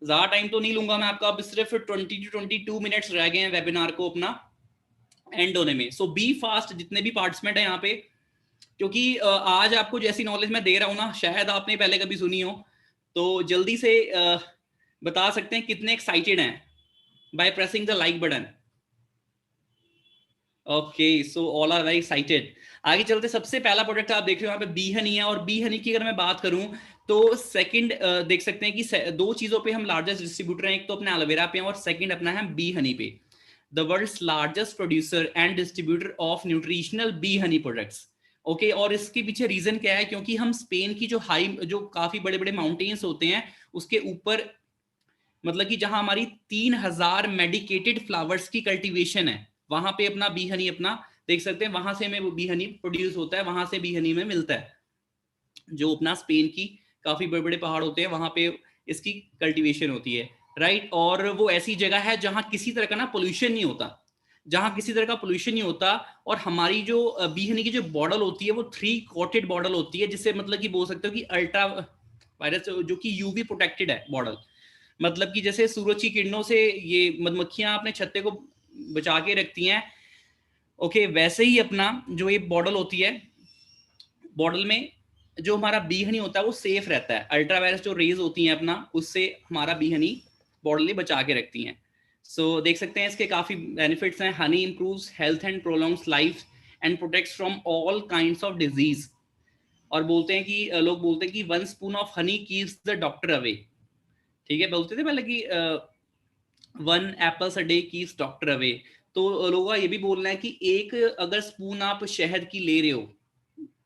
ज्यादा टाइम तो नहीं लूंगा मैं आपका, अब सिर्फ 20 to 22 मिनट्स रह गए हैं वेबिनार को अपना एंड होने में। सो बी फास्ट जितने भी पार्टिसिपेंट है यहाँ पे, क्योंकि आज आपको जैसी नॉलेज मैं दे रहा हूँ ना, शायद आपने पहले कभी सुनी हो, तो जल्दी से बता सकते हैं कितने एक्साइटेड हैं by pressing the like button. Okay, so all are very excited. आगे चलते, सबसे पहला प्रोडक्ट आप देख रहे हो यहाँ पे बी हनी है। और बी हनी की अगर मैं बात करूं तो सेकंड देख सकते हैं कि दो चीजों पे हम लार्जेस्ट डिस्ट्रीब्यूटर हैं, एक तो अपने एलोवेरा पे और सेकंड अपना है बी हनी पे। The world's largest producer and distributor of nutritional bee honey products. Okay, और इसके पीछे रीजन क्या है? क्योंकि हम स्पेन की जो काफी बड़े बड़े माउंटेन्स होते हैं उसके ऊपर, मतलब कि जहां हमारी 3000 मेडिकेटेड फ्लावर्स की कल्टीवेशन है, वहां पे अपना बी हनी अपना देख सकते हैं, वहां से हमें वो बी हनी प्रोड्यूस होता है, वहां से बी हनी में मिलता है, जो अपना स्पेन की काफी बड़े बड़े पहाड़ होते हैं वहां पे इसकी कल्टीवेशन होती है, राइट। और वो ऐसी जगह है जहां किसी तरह का ना पोल्यूशन नहीं होता, जहां किसी तरह का पोल्यूशन नहीं होता। और हमारी जो बी हनी की जो बॉटल होती है वो 3 कोटेड बॉटल होती है, जिससे मतलब कि बोल सकते हो कि अल्ट्रा वायरस जो कि यूवी प्रोटेक्टेड है बॉटल। मतलब कि जैसे सूरज की किरणों से ये मधुमक्खियां अपने छत्ते को बचा के रखती हैं, ओके, वैसे ही अपना जो ये बॉटल होती है, बॉटल में जो हमारा बी हनी होता है वो सेफ रहता है, अल्ट्रावायलेट जो रेज होती हैं अपना उससे हमारा बी हनी बॉटल बचा के रखती हैं। सो देख सकते हैं इसके काफी बेनिफिट्स हैं। Honey improves health and prolongs life and protects from all kinds of disease. और बोलते हैं कि लोग बोलते हैं कि 1 spoon of honey keeps the doctor away. ठीक है, बोलते थे पहले कि 1 apples a day keeps doctor away. तो लोगों का ये भी बोलना है कि एक अगर स्पून आप शहद की ले रहे हो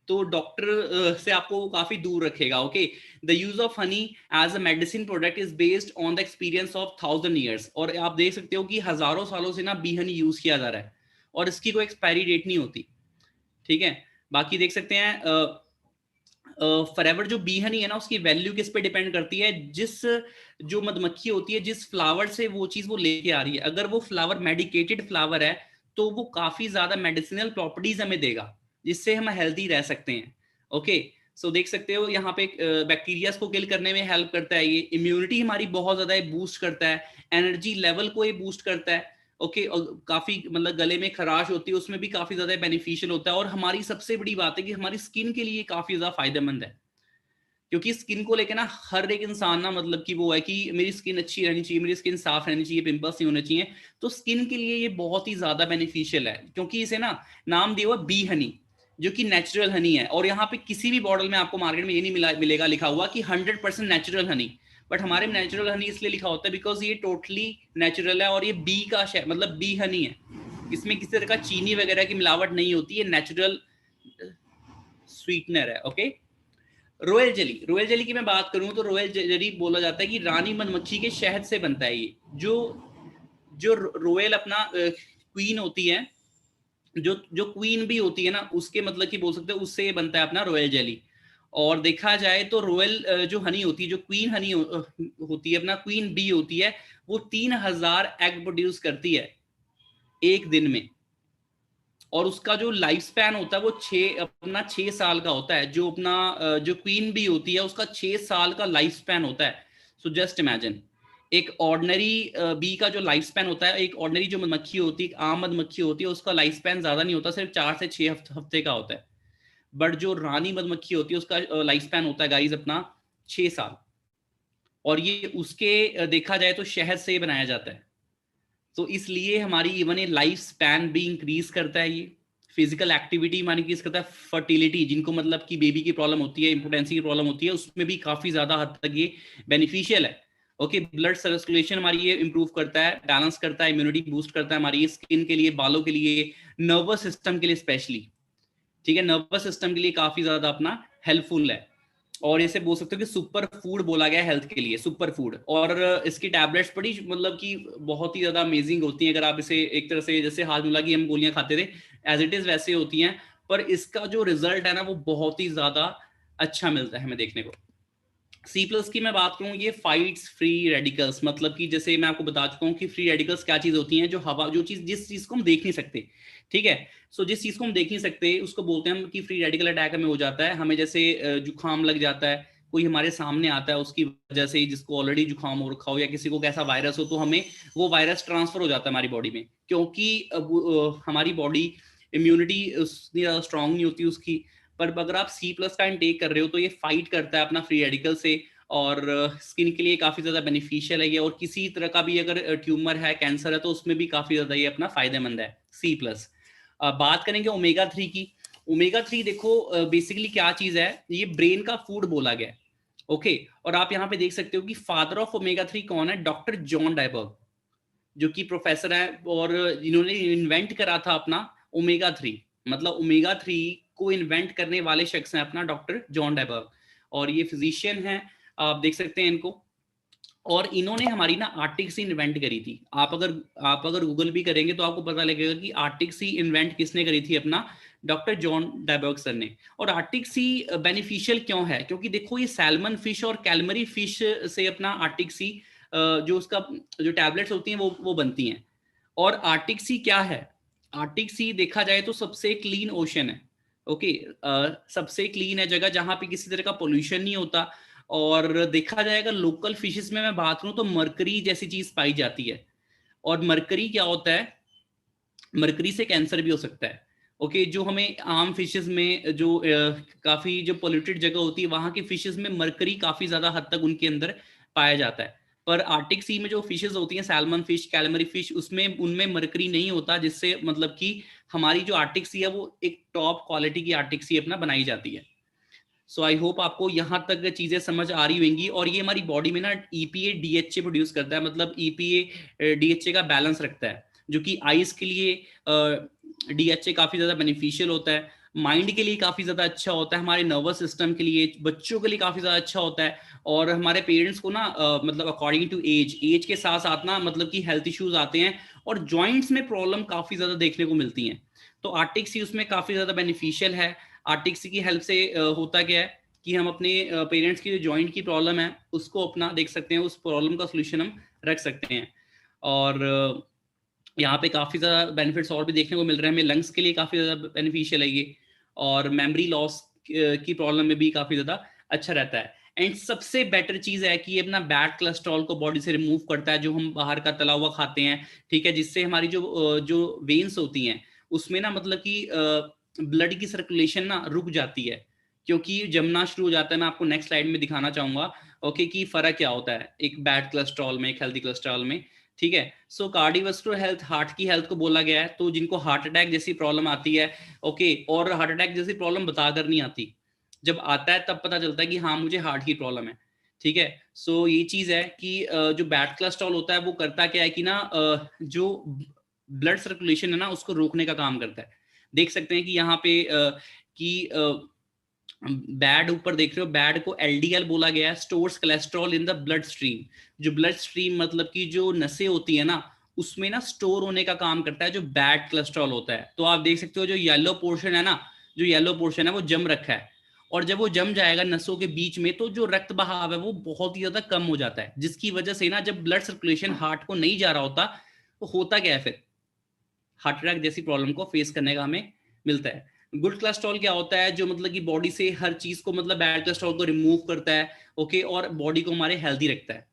तो डॉक्टर से आपको काफी दूर रखेगा। Okay, the use of honey as a medicine product is based on the experience of 1000 years। और आप देख सकते हो कि हजारों सालों से ना बी हनी यूज किया जा रहा है और इसकी कोई एक्सपायरी डेट नहीं होती। ठीक है, बाकी देख सकते हैं फॉरएवर जो बी हनी है ना, उसकी वैल्यू किस पे डिपेंड करती है, जिस जो मधुमक्खी होती है जिस फ्लावर से वो चीज वो लेके आ रही है, अगर वो फ्लावर मेडिकेटेड फ्लावर है तो वो काफी ज्यादा मेडिसिनल प्रॉपर्टीज हमें देगा जिससे हम हेल्दी रह सकते हैं। ओके, सो देख सकते हो यहाँ पे बैक्टीरिया को किल करने में हेल्प करता है, ये इम्यूनिटी हमारी बहुत ज्यादा बूस्ट करता है, एनर्जी लेवल को ये बूस्ट करता है। ओके, और काफी मतलब गले में खराश होती है उसमें भी काफी ज्यादा बेनिफिशियल होता है। और हमारी सबसे बड़ी बात है कि हमारी स्किन के लिए काफी ज्यादा फायदेमंद है, क्योंकि स्किन को लेके ना हर एक इंसान ना मतलब कि वो है कि मेरी स्किन अच्छी रहनी चाहिए, मेरी स्किन साफ रहनी चाहिए, पिंपल्स नहीं होने चाहिए। तो स्किन के लिए ये बहुत ही ज्यादा बेनिफिशियल है, क्योंकि इसे ना नाम दिया हुआ बी हनी, जो कि नेचुरल हनी है। और यहाँ पे किसी भी बॉटल में आपको मार्केट में ये नहीं मिलेगा लिखा हुआ कि 100% नेचुरल हनी, बट हमारे में नेचुरल हनी इसलिए लिखा होता है बिकॉज ये टोटली नेचुरल है और ये बी का मतलब बी हनी है, इसमें किसी तरह का चीनी वगैरह की मिलावट नहीं होती, ये नेचुरल स्वीटनर है। Okay, royal jelly, royal jelly की मैं बात करूं तो रॉयल जेली बोला जाता है कि रानी मधुमक्खी के शहद से बनता है। ये जो जो रॉयल अपना क्वीन होती है, जो जो क्वीन भी होती है ना, उसके मतलब कि बोल सकते हैं उससे ये बनता है अपना रॉयल जेली। और देखा जाए तो रॉयल जो हनी होती है, जो क्वीन हनी होती है, अपना क्वीन बी होती है, वो 3000 एग प्रोड्यूस करती है एक दिन में। और उसका जो लाइफ स्पैन होता है वो अपना 6 साल का होता है। जो अपना जो क्वीन बी होती है उसका 6 साल का लाइफ स्पैन होता है। सो जस्ट इमेजिन, एक ऑर्डिनरी बी का जो लाइफ स्पैन होता है, एक ऑर्डिनरी जो मधुमक्खी होती है, आम मधुमक्खी होती है, उसका लाइफ स्पैन ज्यादा नहीं होता, सिर्फ 4 से 6 हफ्ते का होता है। बट जो रानी मधुमक्खी होती है उसका लाइफ स्पैन होता है गाइज अपना 6 साल। और ये उसके देखा जाए तो शहद से बनाया जाता है। तो इसलिए हमारी इवन ये लाइफ स्पैन भी इंक्रीज करता है, ये फिजिकल एक्टिविटी हमारी इंक्रीज करता है, फर्टिलिटी जिनको मतलब कि बेबी की प्रॉब्लम होती है, इंपोर्टेंसी की प्रॉब्लम होती है, उसमें भी काफी ज्यादा हद तक ये बेनिफिशियल है। ओके, ब्लड सर्कुलेशन हमारी ये इंप्रूव करता है, बैलेंस करता है, इम्यूनिटी बूस्ट करता है हमारी स्किन के लिए, बालों के लिए, नर्वस सिस्टम के लिए स्पेशली। ठीक है, नर्वस सिस्टम के लिए काफी ज्यादा अपना हेल्पफुल है। और इसे बोल सकते हो कि सुपर फूड बोला गया हेल्थ के लिए, सुपर फूड। और इसकी टैबलेट्स बड़ी मतलब कि बहुत ही ज्यादा अमेजिंग होती हैं। अगर आप इसे एक तरह से जैसे हाजमोला की हम गोलियां खाते थे एज इट इज वैसे होती हैं, पर इसका जो रिजल्ट है ना वो बहुत ही ज्यादा अच्छा मिलता है हमें देखने को। सी प्लस की मैं बात करूं, ये फाइट्स फ्री रेडिकल्स, मतलब कि जैसे मैं आपको बता चुका हूं कि फ्री रेडिकल्स क्या चीज होती हैं, जो हवा, जो चीज जिस चीज को हम देख नहीं सकते। ठीक है, सो जिस चीज को हम देख नहीं सकते उसको बोलते हैं हम कि फ्री रेडिकल अटैक हमें हो जाता है। हमें जैसे जुकाम लग जाता है, कोई हमारे सामने आता है उसकी वजह से, जिसको ऑलरेडी जुकाम हो रखा हो या किसी को कैसा वायरस हो, तो हमें वो वायरस ट्रांसफर हो जाता है हमारी बॉडी में, क्योंकि हमारी बॉडी इम्यूनिटी उतनी ज्यादा स्ट्रांग नहीं होती उसकी। पर अगर आप सी प्लस का इनटेक कर रहे हो तो ये फाइट करता है अपना फ्री रेडिकल से, और स्किन के लिए काफी ज्यादा बेनिफिशियल है ये। और किसी तरह का भी अगर ट्यूमर है, कैंसर है, तो उसमें भी काफी ज्यादा ये अपना फायदेमंद है सी प्लस। बात करेंगे ओमेगा 3 की। ओमेगा 3 देखो बेसिकली क्या चीज है, ये ब्रेन का फूड बोला गया है। ओके, और आप यहाँ पे देख सकते हो कि फादर ऑफ ओमेगा 3 कौन है, डॉक्टर जॉन डायबर्ग, जो कि प्रोफेसर है और इन्होंने इन्वेंट करा था अपना ओमेगा 3। मतलब ओमेगा 3 को इन्वेंट करने वाले शख्स हैं अपना डॉक्टर जॉन डायबर्ग, और ये फिजिशियन है, आप देख सकते हैं इनको। और इन्होंने हमारी ना आर्टिक सी इन्वेंट करी थी। आप अगर गूगल भी करेंगे तो आपको पता लगेगा कि आर्टिक सी इन्वेंट किसने करी थी, अपना डॉक्टर जॉन डायबर्ग सर ने। और आर्टिक सी बेनिफिशियल क्यों है, क्योंकि देखो ये सैल्मन फिश और कैलमरी फिश से अपना आर्टिक सी जो उसका जो टैबलेट्स होती हैं वो बनती हैं। और आर्टिक सी क्या है, आर्टिक सी देखा जाए तो सबसे क्लीन ओशन है। ओके, सबसे क्लीन है जगह जहां पे किसी तरह का पोल्यूशन नहीं होता। और देखा जाएगा लोकल फिशेस में मैं बात करूं तो मरकरी जैसी चीज पाई जाती है। और मरकरी क्या होता है, मरकरी से कैंसर भी हो सकता है। ओके, जो हमें आम फिशेस में जो काफी जो पोल्यूटेड जगह होती है वहां की फिशेस में मरकरी काफी ज्यादा हद तक उनके अंदर पाया जाता है। पर आर्टिक सी में जो फिशेस होती हैं, सैल्मन फिश, कैलमरी फिश, उसमें उनमें मरकरी नहीं होता, जिससे मतलब कि हमारी जो आर्टिक सी है वो एक टॉप क्वालिटी की आर्टिक सी अपना बनाई जाती है। सो आई होप आपको यहाँ तक चीजें समझ आ रही होंगी। और ये हमारी बॉडी में ना ईपीए डीएचए प्रोड्यूस करता है, मतलब ईपीए डीएचए का बैलेंस रखता है। जो कि आईज के लिए DHA काफी ज्यादा बेनिफिशियल होता है, माइंड के लिए काफी ज्यादा अच्छा होता है, हमारे नर्वस सिस्टम के लिए, बच्चों के लिए काफी ज्यादा अच्छा होता है। और हमारे पेरेंट्स को ना मतलब अकॉर्डिंग टू एज के साथ साथ ना मतलब कि हेल्थ इश्यूज आते हैं और जॉइंट्स में प्रॉब्लम काफी ज्यादा देखने को मिलती हैं। तो आर्टिक सी उसमें काफी ज्यादा बेनिफिशियल है। आर्टिक सी की हेल्प से होता क्या है कि हम अपने पेरेंट्स की जो जॉइंट की प्रॉब्लम है उसको अपना देख सकते हैं, उस प्रॉब्लम का सोल्यूशन हम रख सकते हैं। और यहाँ पे काफी ज्यादा बेनिफिट्स और भी देखने को मिल रहे हैं हमें, लंग्स के लिए काफी ज्यादा बेनिफिशियल है ये, और मेमोरी लॉस की प्रॉब्लम में भी काफी ज्यादा अच्छा रहता है। एंड सबसे बेटर चीज है कि ये अपना बैड कोलेस्ट्रॉल को बॉडी से रिमूव करता है, जो हम बाहर का तला हुआ खाते हैं, ठीक है, जिससे हमारी जो वेन्स होती हैं उसमें ना मतलब कि ब्लड की सर्कुलेशन ना रुक जाती है, क्योंकि जमना शुरू हो जाता है। मैं आपको नेक्स्ट स्लाइड में दिखाना चाहूंगा ओके कि फर्क क्या होता है एक बैड कोलेस्ट्रॉल में, एक हेल्दी कोलेस्ट्रॉल में, ठीक है। सो कार्डियोवास्कुलर हेल्थ, हार्ट की हेल्थ को बोला गया है, तो जिनको हार्ट अटैक जैसी प्रॉब्लम आती है ओके, और हार्ट अटैक जैसी प्रॉब्लम बताकर नहीं आती, जब आता है तब पता चलता है कि हाँ मुझे हार्ट की प्रॉब्लम है, ठीक है। सो ये चीज है कि जो बैड कोलेस्ट्रॉल होता है वो करता क्या है कि ना जो ब्लड सर्कुलेशन है ना उसको रोकने का काम करता है। देख सकते हैं कि यहाँ पे कि बैड ऊपर देख रहे हो, बैड को LDL बोला गया है, stores cholesterol in the blood stream. जो ब्लड स्ट्रीम मतलब कि जो नसें होती है ना उसमें ना स्टोर होने का काम करता है जो बैड कोलेस्ट्रॉल होता है। तो आप देख सकते हो जो येलो पोर्शन है ना, जो येलो पोर्शन है वो जम रखा है, और जब वो जम जाएगा नसों के बीच में तो जो रक्त बहाव है वो बहुत ही ज्यादा कम हो जाता है, जिसकी वजह से ना जब ब्लड सर्कुलेशन हार्ट को नहीं जा रहा होता तो होता क्या है, फिर हार्ट अटैक जैसी प्रॉब्लम को फेस करने का हमें मिलता है। गुड कोलेस्ट्रॉल क्या होता है, जो मतलब कि बॉडी से हर चीज को मतलब बैड कोलेस्ट्रॉल को रिमूव करता है ओके, और बॉडी को हमारे हेल्दी रखता है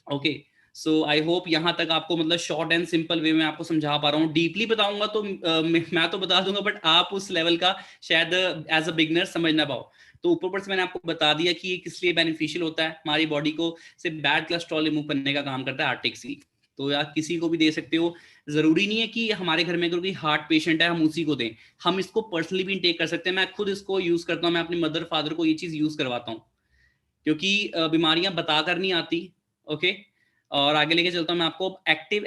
ओके। सो आई होप यहाँ तक आपको मतलब शॉर्ट एंड सिंपल वे में आपको समझा पा रहा हूँ। डीपली बताऊंगा तो मैं तो बता दूंगा, बट आप उस लेवल का शायद एज अ बिगनर समझ ना पाओ। तो ऊपर ऊपर से मैंने आपको बता दिया कि ये किस लिए बेनिफिशियल होता है, हमारी बॉडी को से बैड कोलेस्ट्रॉल रिमूव करने का काम करता है आर्टिक सी। तो यार किसी को भी दे सकते हो, जरूरी नहीं है कि हमारे घर में अगर कोई हार्ट पेशेंट है हम उसी को दें, हम इसको पर्सनली भी टेक कर सकते हैं। मैं खुद इसको यूज करता हूँ, मैं अपने मदर फादर को ये चीज यूज करवाता हूँ, क्योंकि बीमारियां बताकर नहीं आती ओके। और आगे लेके चलता हूं मैं आपको। Active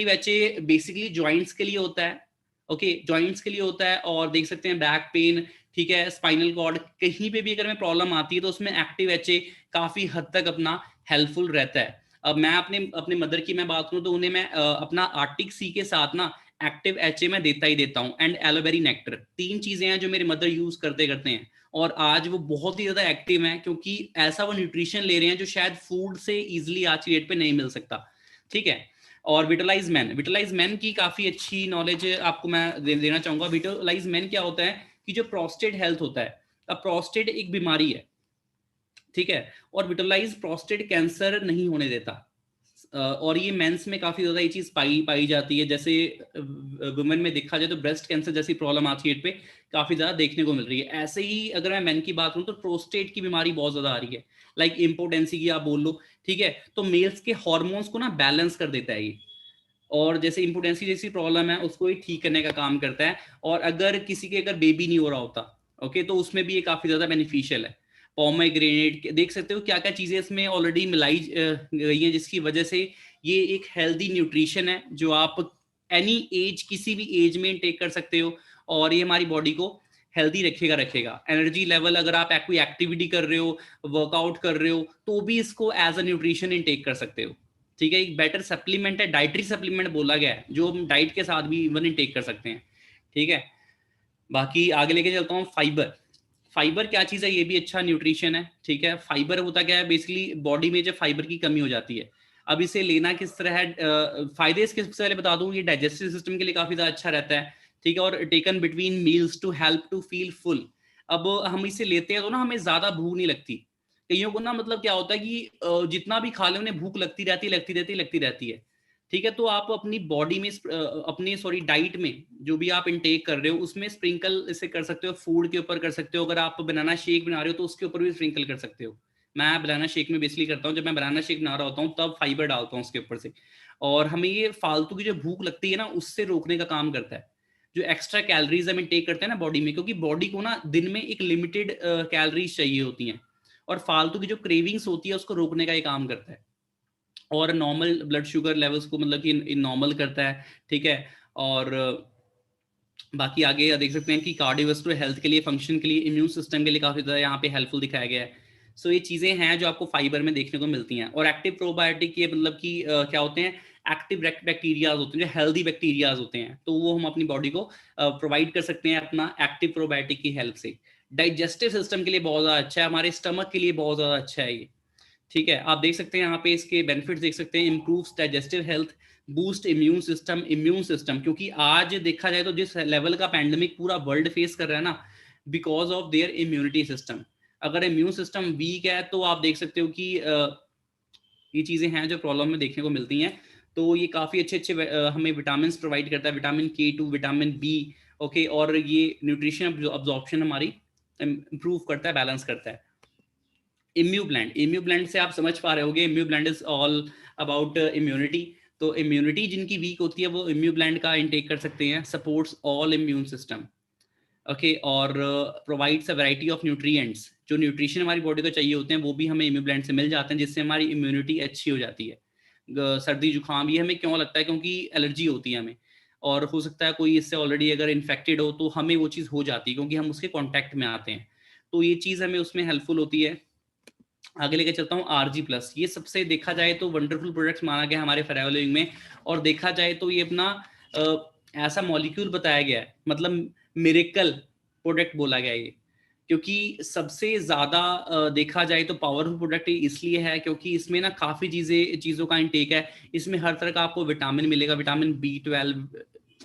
H A basically joints के लिए होता है ओके, जॉइंट्स के लिए होता है, और देख सकते हैं बैक पेन, ठीक है, स्पाइनल कॉर्ड कहीं पे भी अगर में प्रॉब्लम आती है तो उसमें एक्टिव एच ए काफी हद तक अपना हेल्पफुल रहता है। अब मैं अपने अपने मदर की मैं बात करूं तो उन्हें मैं अपना आर्टिक सी के साथ ना एक्टिव एच ए मैं देता ही देता हूँ, एंड एलोवेरी नेक्टर, तीन चीजें हैं जो मेरे मदर यूज करते करते हैं। और आज वो बहुत ही ज्यादा एक्टिव हैं, क्योंकि ऐसा वो न्यूट्रिशन ले रहे हैं जो शायद फूड से इजीली आज की डेट पे नहीं मिल सकता, ठीक है। और विटलाइज मैन की काफी अच्छी नॉलेज आपको मैं देना चाहूंगा। विटलाइज मैन क्या होता है कि जो प्रोस्टेट हेल्थ होता है, अब प्रोस्टेट एक बीमारी है, ठीक है, और विटलाइज प्रोस्टेट कैंसर नहीं होने देता। और ये मेंस में काफी ज्यादा ये चीज पाई पाई जाती है, जैसे वुमेन में देखा जाए तो ब्रेस्ट कैंसर जैसी प्रॉब्लम आज की डेट पे काफी ज्यादा देखने को मिल रही है। ऐसे ही अगर मैं मेन की बात करूं तो प्रोस्टेट की बीमारी बहुत ज्यादा आ रही है, लाइक इम्पोर्टेंसी की आप बोल लो, ठीक है। तो मेल्स के हॉर्मोन्स को ना बैलेंस कर देता है ये, और जैसे इम्पोर्टेंसी जैसी प्रॉब्लम है उसको ही ठीक करने का काम करता है। और अगर किसी के अगर बेबी नहीं हो रहा होता ओके, तो उसमें भी ये काफी ज्यादा बेनिफिशियल है। पोमेग्रेनेट देख सकते हो क्या क्या चीजें इसमें ऑलरेडी मिलाई गई हैं, जिसकी वजह से ये एक हेल्दी न्यूट्रिशन है जो आप एनी एज, किसी भी एज में टेक कर सकते हो, और ये हमारी बॉडी को हेल्दी रखेगा। एनर्जी लेवल, अगर आप कोई एक्टिविटी कर रहे हो, वर्कआउट कर रहे हो, तो भी इसको एज अ न्यूट्रिशन इनटेक कर सकते हो, ठीक है। एक बेटर सप्लीमेंट है, डाइटरी सप्लीमेंट बोला गया है, जो हम डाइट के साथ भी इवन इनटेक कर सकते हैं, ठीक है। बाकी आगे लेके चलता हूँ। फाइबर क्या चीज़ है, ये भी अच्छा न्यूट्रिशन है, ठीक है। फाइबर होता क्या है, बेसिकली बॉडी में जब फाइबर की कमी हो जाती है, अब इसे लेना किस तरह है, फायदे इसके सबसे पहले बता दूं, ये डाइजेस्टिव सिस्टम के लिए काफी ज्यादा अच्छा रहता है, ठीक है। और taken between meals to help to feel full. अब हम इसे लेते हैं तो ना हमें ज्यादा भूख नहीं लगती। कईयों को ना मतलब क्या होता है कि जितना भी खा ले उन्हें भूख लगती रहती है, ठीक है। तो आप अपनी बॉडी में अपनी सॉरी डाइट में जो भी आप इनटेक कर रहे हो उसमें स्प्रिंकल इसे कर सकते हो, फूड के ऊपर कर सकते हो, अगर आप बनाना शेक बना रहे हो तो उसके ऊपर भी स्प्रिंकल कर सकते हो। मैं बनाना शेक में बेसिकली करता हूँ, जब मैं बनाना शेक बना रहा होता हूँ तब फाइबर डालता हूँ उसके ऊपर से, और हमें ये फालतू की जो भूख लगती है ना उससे रोकने का काम करता है। जो एक्स्ट्रा कैलोरीज हम इनटेक करते हैं ना बॉडी में, क्योंकि बॉडी को ना दिन में एक लिमिटेड कैलोरीज चाहिए होती हैं, और फालतू की जो क्रेविंग्स होती है उसको रोकने का ये काम करता है। और नॉर्मल ब्लड शुगर लेवल्स को मतलब कि नॉर्मल करता है, ठीक है। और बाकी आगे देख सकते हैं कि कार्डियोवास्कुलर हेल्थ के लिए, फंक्शन के लिए, इम्यून सिस्टम के लिए काफ़ी ज़्यादा यहाँ पे हेल्पफुल दिखाया गया है। सो ये चीज़ें हैं जो आपको फाइबर में देखने को मिलती हैं। और एक्टिव प्रोबायोटिक ये मतलब कि क्या होते हैं, एक्टिव बैक्टीरियाज होते हैं, जो हेल्दी बैक्टीरियाज होते हैं, तो वो हम अपनी बॉडी को प्रोवाइड कर सकते हैं अपना एक्टिव प्रोबायोटिक की हेल्प से। डाइजेस्टिव सिस्टम के लिए बहुत ज़्यादा अच्छा है, हमारे स्टमक के लिए बहुत ज़्यादा अच्छा है ये, ठीक है। आप देख सकते हैं यहाँ पे इसके बेनिफिट्स देख सकते हैं, improves digestive health, boost immune system, क्योंकि आज देखा जाए तो जिस लेवल का पैंडेमिक पूरा वर्ल्ड फेस कर रहा है ना, because of their immunity system. अगर इम्यून सिस्टम वीक है तो आप देख सकते हो कि ये चीज़ें हैं जो प्रॉब्लम में देखने को मिलती हैं। तो ये काफ़ी अच्छे अच्छे हमें विटामिन प्रोवाइड करता है, vitamin K2, vitamin B, okay. और ये न्यूट्रिशन अब्जॉर्प्शन हमारी इम्प्रूव करता है, बैलेंस करता है। इम्यू ब्लेंड से आप समझ पा रहे होगे, Immublend is all about immunity. तो इम्यूनिटी जिनकी वीक होती है वो इम्यू ब्लेंड का इंटेक कर सकते हैं, supports all immune system, okay. और provides a variety of nutrients, जो न्यूट्रिशन हमारी बॉडी को चाहिए होते हैं वो भी हमें इम्यू ब्लेंड से मिल जाते हैं, जिससे हमारी इम्यूनिटी अच्छी हो जाती है। सर्दी जुकाम ये हमें क्यों लगता है, क्योंकि एलर्जी होती है हमें, और हो सकता है कोई इससे ऑलरेडी अगर इन्फेक्टेड हो तो हमें वो चीज़ हो जाती है क्योंकि हम उसके कॉन्टैक्ट में आते हैं। तो ये चीज़ हमें उसमें हेल्पफुल होती है। आगे लेके चलता हूँ RG+, ये सबसे देखा जाए तो वंडरफुल प्रोडक्ट्स माना गया हमारे फेराइवल लिविंग में। और देखा जाए तो ये अपना ऐसा मॉलिक्यूल बताया गया है, मतलब मिरेकल प्रोडक्ट बोला गया है ये, क्योंकि सबसे ज़्यादा देखा जाए तो पावरफुल प्रोडक्ट इसलिए है क्योंकि इसमें ना काफ़ी चीज़ों का इंटेक है। इसमें हर तरह का आपको विटामिन मिलेगा, विटामिन B12,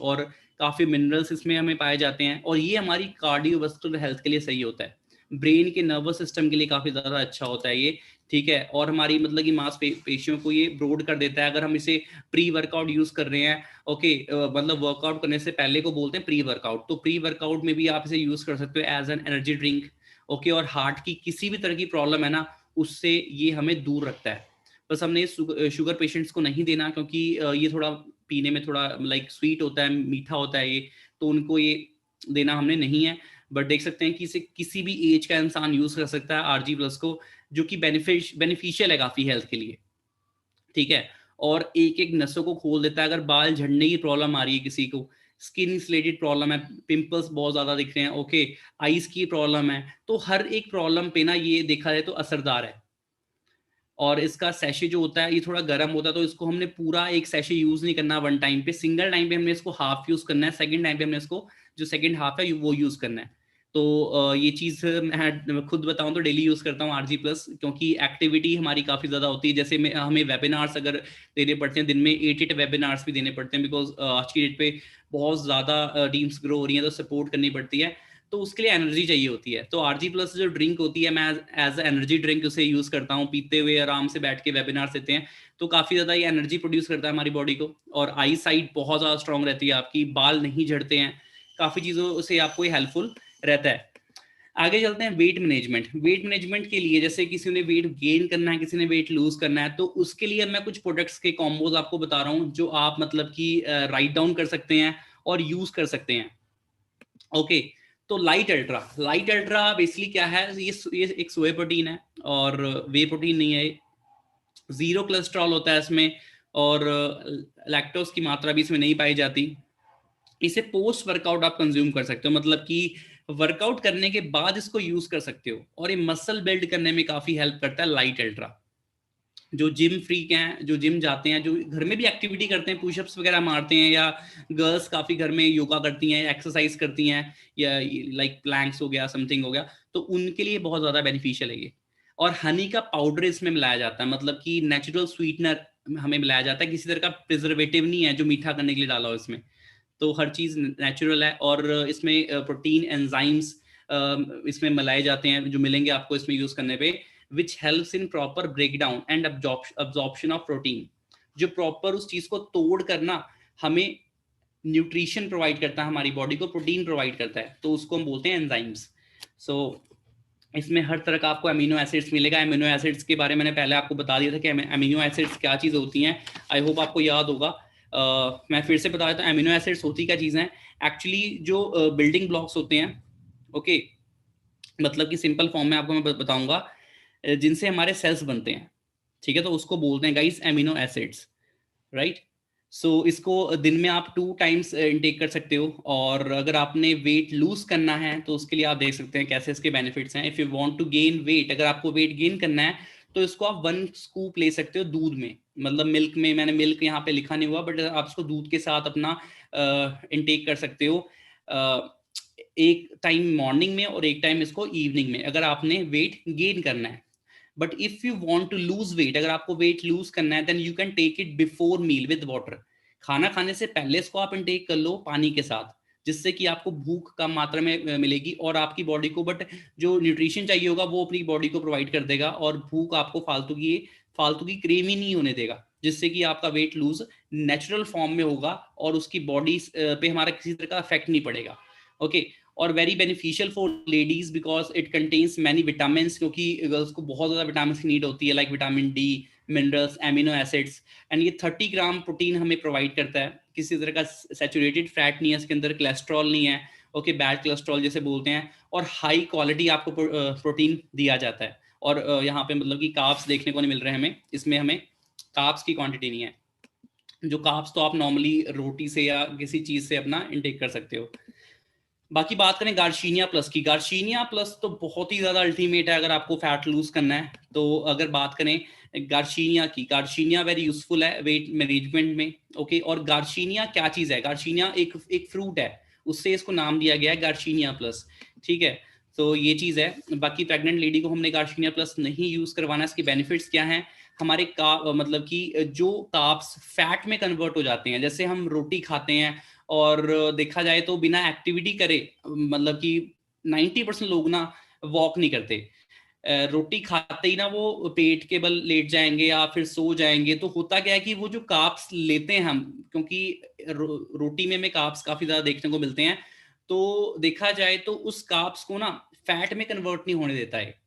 और काफ़ी मिनरल्स इसमें हमें पाए जाते हैं, और ये हमारी कार्डियोवास्कुलर हेल्थ के लिए सही होता है, ब्रेन के नर्वस सिस्टम के लिए काफ़ी ज़्यादा अच्छा होता है ये, ठीक है। और हमारी मतलब कि पेशियों को ये ब्रोड कर देता है। अगर हम इसे प्री वर्कआउट यूज़ कर रहे हैं, ओके, मतलब वर्कआउट करने से पहले को बोलते हैं प्री वर्कआउट, तो प्री वर्कआउट में भी आप इसे यूज़ कर सकते हो as an energy drink, okay. और हार्ट की किसी भी तरह की प्रॉब्लम है ना, उससे ये हमें दूर रखता है। बस हमने शुगर पेशेंट्स को नहीं देना, क्योंकि ये थोड़ा पीने में थोड़ा लाइक स्वीट होता है, मीठा होता है ये, तो उनको ये देना हमने नहीं है। बट देख सकते हैं कि इसे किसी भी एज का इंसान यूज कर सकता है RG+ को, जो कि बेनिफिशियल है काफी हेल्थ के लिए, ठीक है। और एक एक नसों को खोल देता है। अगर बाल झड़ने की प्रॉब्लम आ रही है किसी को, स्किन रिलेटेड प्रॉब्लम है, पिंपल्स बहुत ज्यादा दिख रहे हैं, ओके, आईज की प्रॉब्लम है, तो हर एक प्रॉब्लम पे ना ये देखा जाए तो असरदार है। और इसका सैशे जो होता है ये थोड़ा गर्म होता है, तो इसको हमने पूरा एक सैशे यूज नहीं करना वन टाइम पे, सिंगल टाइम पे हमने इसको हाफ यूज करना है, सेकंड टाइम पे हमने इसको जो सेकंड हाफ है वो यूज करना है। तो ये चीज़ मैं खुद बताऊं तो डेली यूज करता हूँ RG+, क्योंकि एक्टिविटी हमारी काफ़ी ज़्यादा होती है। जैसे हमें वेबिनार्स अगर देने पड़ते हैं, दिन में 8 वेबिनार्स भी देने पड़ते हैं, बिकॉज आज की डेट पे बहुत ज़्यादा टीम्स ग्रो हो रही हैं, तो सपोर्ट करनी पड़ती है, तो उसके लिए एनर्जी चाहिए होती है। तो RG+ जो ड्रिंक होती है, मैं एज एनर्जी ड्रिंक उसे यूज़ करता हूँ, पीते हुए आराम से बैठ के वेबिनार देते हैं, तो काफ़ी ज़्यादा ये एनर्जी प्रोड्यूस करता है हमारी बॉडी को। और आई साइट बहुत ज़्यादा स्ट्रॉन्ग रहती है आपकी, बाल नहीं झड़ते हैं, काफ़ी चीज़ों से आपको ये हेल्पफुल रहता है। आगे चलते हैं वेट मैनेजमेंट। वेट मैनेजमेंट के लिए जैसे किसी ने वेट गेन करना है, किसी ने वेट लूज करना है, तो उसके लिए मैं कुछ प्रोडक्ट्स के कॉम्बोज आपको बता रहा हूँ, जो आप मतलब कि राइट डाउन कर सकते हैं और यूज कर सकते हैं, ओके। तो लाइट अल्ट्रा बेसिकली क्या है, ये एक सोए प्रोटीन है, और वे प्रोटीन नहीं है, जीरो कोलेस्ट्रॉल होता है इसमें, और लैक्टोज की मात्रा भी इसमें नहीं पाई जाती। इसे पोस्ट वर्कआउट आप कंज्यूम कर सकते हो, मतलब कि वर्कआउट करने के बाद इसको यूज कर सकते हो, और ये मसल बिल्ड करने में काफी हेल्प करता है लाइट अल्ट्रा। जो जिम फ्रीक हैं, जो जिम जाते हैं, जो घर में भी एक्टिविटी करते हैं, पुशअप्स वगैरह मारते हैं, या गर्ल्स काफ़ी घर में योगा करती हैं, एक्सरसाइज करती हैं, या लाइक प्लैंक्स हो गया, समथिंग हो गया, तो उनके लिए बहुत ज़्यादा बेनिफिशियल है ये। और हनी का पाउडर इसमें मिलाया जाता है, मतलब कि नेचुरल स्वीटनर हमें मिलाया जाता है, किसी तरह का प्रिजर्वेटिव नहीं है जो मीठा करने के लिए डाला हो इसमें। तो हर चीज़ नेचुरल है, और इसमें प्रोटीन एंजाइम्स इसमें मिलाए जाते हैं, जो मिलेंगे आपको इसमें यूज़ करने पे, which helps in proper breakdown and absorption of protein, जो प्रॉपर उस चीज को तोड़ करना हमें न्यूट्रिशन प्रोवाइड करता है, हमारी बॉडी को प्रोटीन प्रोवाइड करता है, तो उसको हम बोलते हैं एंजाइम्स। सो इसमें हर तरह का आपको अमीनो एसिड्स मिलेगा। अमीनो एसिड्स के बारे में मैंने पहले आपको बता दिया था कि अमीनो एसिड्स क्या चीज़ होती हैं, आई होप आपको याद होगा। मैं फिर से बता देता हूँ अमीनो एसिड्स होती क्या चीज़ हैं। एक्चुअली जो बिल्डिंग ब्लॉक्स होते हैं, ओके, मतलब कि सिंपल फॉर्म में आपको मैं बताऊंगा, जिनसे हमारे सेल्स बनते हैं, ठीक है, तो उसको बोलते हैं गाइस एमिनो एसिड्स, राइट। सो इसको दिन में आप 2 टाइम्स इनटेक कर सकते हो, और अगर आपने वेट लूज करना है तो उसके लिए आप देख सकते हैं कैसे इसके बेनिफिट्स हैं। If you want to gain weight, अगर आपको वेट गेन करना है तो इसको आप 1 स्कूप ले सकते हो दूध में, मतलब मिल्क में, मैंने मिल्क यहाँ पे लिखा नहीं हुआ, बट आप इसको दूध के साथ अपना इनटेक कर सकते हो, एक टाइम मॉर्निंग में और एक टाइम इसको इवनिंग में, अगर आपने वेट गेन करना है। But if you want to lose weight, अगर आपको वेट लूज करना है, then you can take it before meal with water. खाना खाने से पहले इसको आप इनटेक कर लो पानी के साथ, जिससे कि आपको भूख कम मात्रा में मिलेगी, और आपकी बॉडी को बट जो न्यूट्रिशन चाहिए होगा वो अपनी बॉडी को प्रोवाइड कर देगा, और भूख आपको फालतू की क्रेव ही नहीं होने देगा, जिससे कि आपका वेट लूज नेचुरल फॉर्म में होगा और उसकी बॉडी पे हमारा किसी तरह का इफेक्ट नहीं पड़ेगा। ओके, और very beneficial for ladies because it contains many vitamin, क्योंकि गर्ल्स को बहुत ज्यादा विटामिन की नीड होती है, like vitamin D, minerals, amino acids, and ये 30 ग्राम प्रोटीन हमें प्रोवाइड करता है। किसी तरह का सैचुरेटेड फैट नहीं है इसके अंदर, कोलेस्ट्रॉल नहीं है, ओके, बैड कोलेस्ट्रॉल जैसे बोलते हैं, और हाई क्वालिटी आपको प्रोटीन दिया जाता है। और यहाँ पे मतलब कि कार्ब्स देखने को नहीं मिल रहे हैं हमें, इसमें हमें कार्ब्स की क्वांटिटी नहीं है। जो कार्ब्स तो आप नॉर्मली रोटी से या किसी चीज से अपना इंटेक कर सकते हो। बाकी बात करें गार्शीनिया प्लस की, गार्शीनिया प्लस तो बहुत ही ज्यादा अल्टीमेट है अगर आपको फैट लूज करना है तो। अगर बात करें गार्शीनिया की, गार्शीनिया वेरी यूजफुल है वेट मैनेजमेंट में, ओके। और गार्शीनिया क्या चीज है, गार्शीनिया एक एक फ्रूट है, उससे इसको नाम दिया गया है गार्शीनिया प्लस, ठीक है। तो ये चीज है। बाकी प्रेग्नेंट लेडी को हमने गार्शीनिया प्लस नहीं यूज करवाना, इसके बेनिफिट्स क्या हैं, हमारे का मतलब कि जो कार्ब्स फैट में कन्वर्ट हो जाते हैं, जैसे हम रोटी खाते हैं और देखा जाए तो बिना एक्टिविटी करे, मतलब कि 90% लोग ना वॉक नहीं करते, रोटी खाते ही ना वो पेट के बल लेट जाएंगे या फिर सो जाएंगे। तो होता क्या है कि वो जो कार्ब्स लेते हैं हम, क्योंकि रोटी में हमें कार्ब्स काफी ज्यादा देखने को मिलते हैं, तो देखा जाए तो उस कार्ब्स को ना फैट में कन्वर्ट नहीं होने देता है।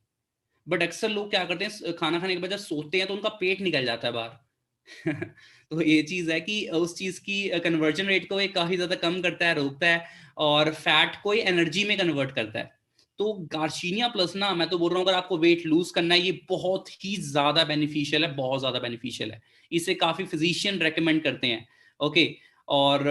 बट अक्सर लोग क्या करते हैं, खाना खाने के बाद जब सोते हैं तो उनका पेट निकल जाता है बाहर। तो ये चीज है कि उस चीज की कन्वर्जन रेट को ये काफी ज्यादा कम करता है, रोकता है, और फैट को एनर्जी में कन्वर्ट करता है। तो गार्शीनिया प्लस ना, मैं तो बोल रहा हूँ अगर आपको वेट लूज करना है, ये बहुत ही ज्यादा बेनिफिशियल है, बहुत ज्यादा बेनिफिशियल है। इसे काफी फिजिशियन रेकमेंड करते हैं, ओके। और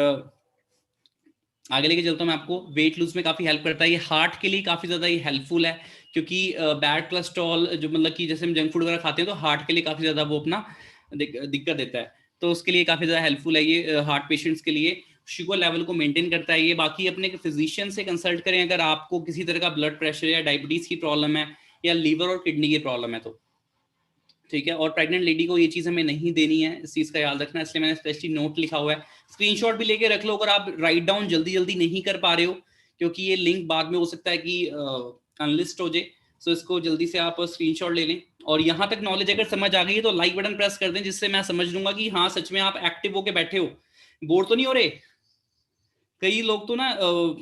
आगे लेके चलता हूँ मैं आपको, वेट लूज में काफी हेल्प करता है ये, हार्ट के लिए काफी ज्यादा ये हेल्पफुल है, क्योंकि बैड कोलेस्ट्रॉल जो मतलब कि जैसे हम जंक फूड वगैरह खाते हैं तो हार्ट के लिए काफी ज्यादा वो अपना दिक्कत देता है, तो उसके लिए काफी ज्यादा हेल्पफुल है ये हार्ट पेशेंट्स के लिए। शुगर लेवल को मेंटेन करता है ये। बाकी अपने फिजिशियन से कंसल्ट करें अगर आपको किसी तरह का ब्लड प्रेशर या डायबिटीज की प्रॉब्लम है या लीवर और किडनी की प्रॉब्लम है तो, ठीक है। और प्रेग्नेंट लेडी को ये चीज हमें नहीं देनी है, इस चीज का याद रखना, इसलिए मैंने स्पेशली नोट लिखा हुआ है। स्क्रीनशॉट भी लेके रख लो अगर आप राइट डाउन जल्दी जल्दी नहीं कर पा रहे हो, क्योंकि ये लिंक बाद में हो सकता है कि अनलिस्ट हो जाए। सो इसको जल्दी से आप स्क्रीनशॉट ले लें। और यहाँ तक नॉलेज अगर समझ आ गई है तो लाइक बटन प्रेस कर दें, जिससे मैं समझ लूंगा कि हाँ सच में आप एक्टिव होके बैठे हो, बोर तो नहीं हो रहे। कई लोग तो ना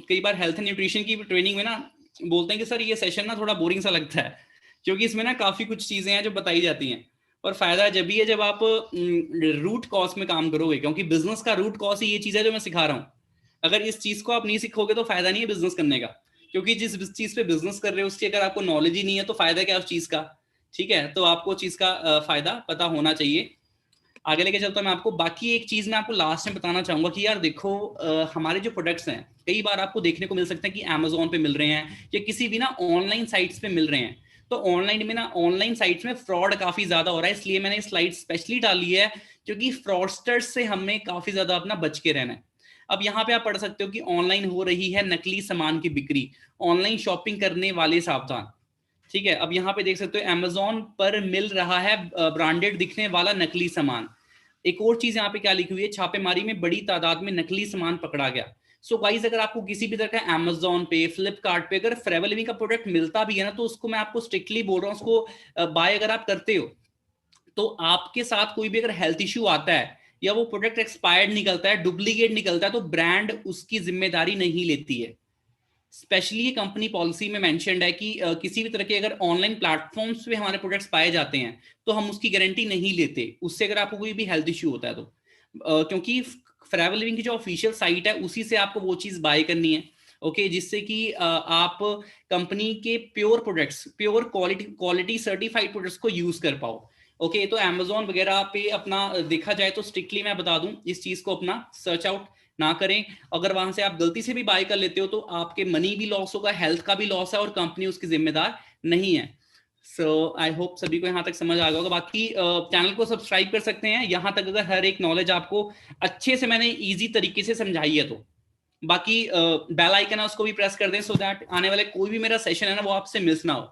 कई बार हेल्थ एंड न्यूट्रिशन की ट्रेनिंग में ना बोलते हैं कि सर ये सेशन ना थोड़ा बोरिंग सा लगता है, क्योंकि इसमें ना काफी कुछ चीजें हैं जो बताई जाती हैं। और फायदा जब भी है जब आप रूट कॉज में काम करोगे, क्योंकि बिजनेस का रूट कॉज ही ये चीज है जो मैं सिखा रहा हूँ। अगर इस चीज को आप नहीं सीखोगे तो फायदा नहीं है बिजनेस करने का, क्योंकि जिस चीज पे बिजनेस कर रहे हो उसकी अगर आपको नॉलेज ही नहीं है तो फायदा क्या उस चीज का, ठीक है। तो आपको चीज का फायदा पता होना चाहिए। आगे लेके चलता हूं मैं आपको। बाकी एक चीज मैं आपको लास्ट में बताना चाहूंगा कि यार देखो, हमारे जो प्रोडक्ट्स हैं कई बार आपको देखने को मिल सकते हैं कि अमेजोन पे मिल रहे हैं या किसी भी ना ऑनलाइन साइट्स पे मिल रहे हैं। तो ऑनलाइन में ना, ऑनलाइन साइट्स में फ्रॉड काफी ज्यादा हो रहा है, इसलिए मैंने स्लाइड स्पेशली डाली है, क्योंकि फ्रॉडस्टर्स से हमें काफी ज्यादा अपना बच के रहना है। अब यहाँ पे आप पढ़ सकते हो कि ऑनलाइन हो रही है नकली सामान की बिक्री, ऑनलाइन शॉपिंग करने वाले सावधान, ठीक है। अब यहाँ पे देख सकते हो अमेजोन पर मिल रहा है ब्रांडेड दिखने वाला नकली सामान। एक और चीज यहाँ पे क्या लिखी हुई है, छापेमारी में बड़ी तादाद में नकली सामान पकड़ा गया। सो गाइस अगर आपको किसी भी तरह का अमेजोन पे, फ्लिपकार्ट पे अगर फोrever लिविंग का प्रोडक्ट मिलता भी है ना, तो उसको मैं आपको स्ट्रिक्टली बोल रहा हूँ, उसको बाय अगर आप करते हो तो आपके साथ कोई भी अगर हेल्थ इश्यू आता है या वो प्रोडक्ट एक्सपायर्ड निकलता है, डुप्लीकेट निकलता है, तो ब्रांड उसकी जिम्मेदारी नहीं लेती है। स्पेशली ये कंपनी पॉलिसी में मेंशन्ड है कि किसी भी तरह के अगर ऑनलाइन प्लेटफॉर्म्स पे हमारे प्रोडक्ट्स पाए जाते हैं तो हम उसकी गारंटी नहीं लेते, उससे अगर आपको कोई भी हेल्थ इश्यू होता है तो, क्योंकि फोrever लिविंग की जो ऑफिशियल साइट है उसी से आपको वो चीज बाय करनी है, ओके। जिससे कि आप कंपनी के pure products, pure quality certified products को यूज कर पाओ। ओके तो Amazon वगैरह पे अपना देखा जाए तो स्ट्रिक्टली मैं बता दूं, इस चीज को अपना सर्च आउट ना करें। अगर वहां से आप गलती से भी बाय कर लेते हो तो आपके मनी भी लॉस होगा, हेल्थ का भी लॉस है, और कंपनी उसकी जिम्मेदार नहीं है। सो आई होप सभी को यहाँ तक समझ आ गया होगा। बाकी चैनल को सब्सक्राइब कर सकते हैं यहाँ तक, अगर हर एक नॉलेज आपको अच्छे से मैंने इजी तरीके से समझाई है तो। बाकी बेल आइकन है उसको भी प्रेस कर दें, सो दैट आने वाले कोई भी मेरा सेशन है ना वो आपसे मिस ना हो।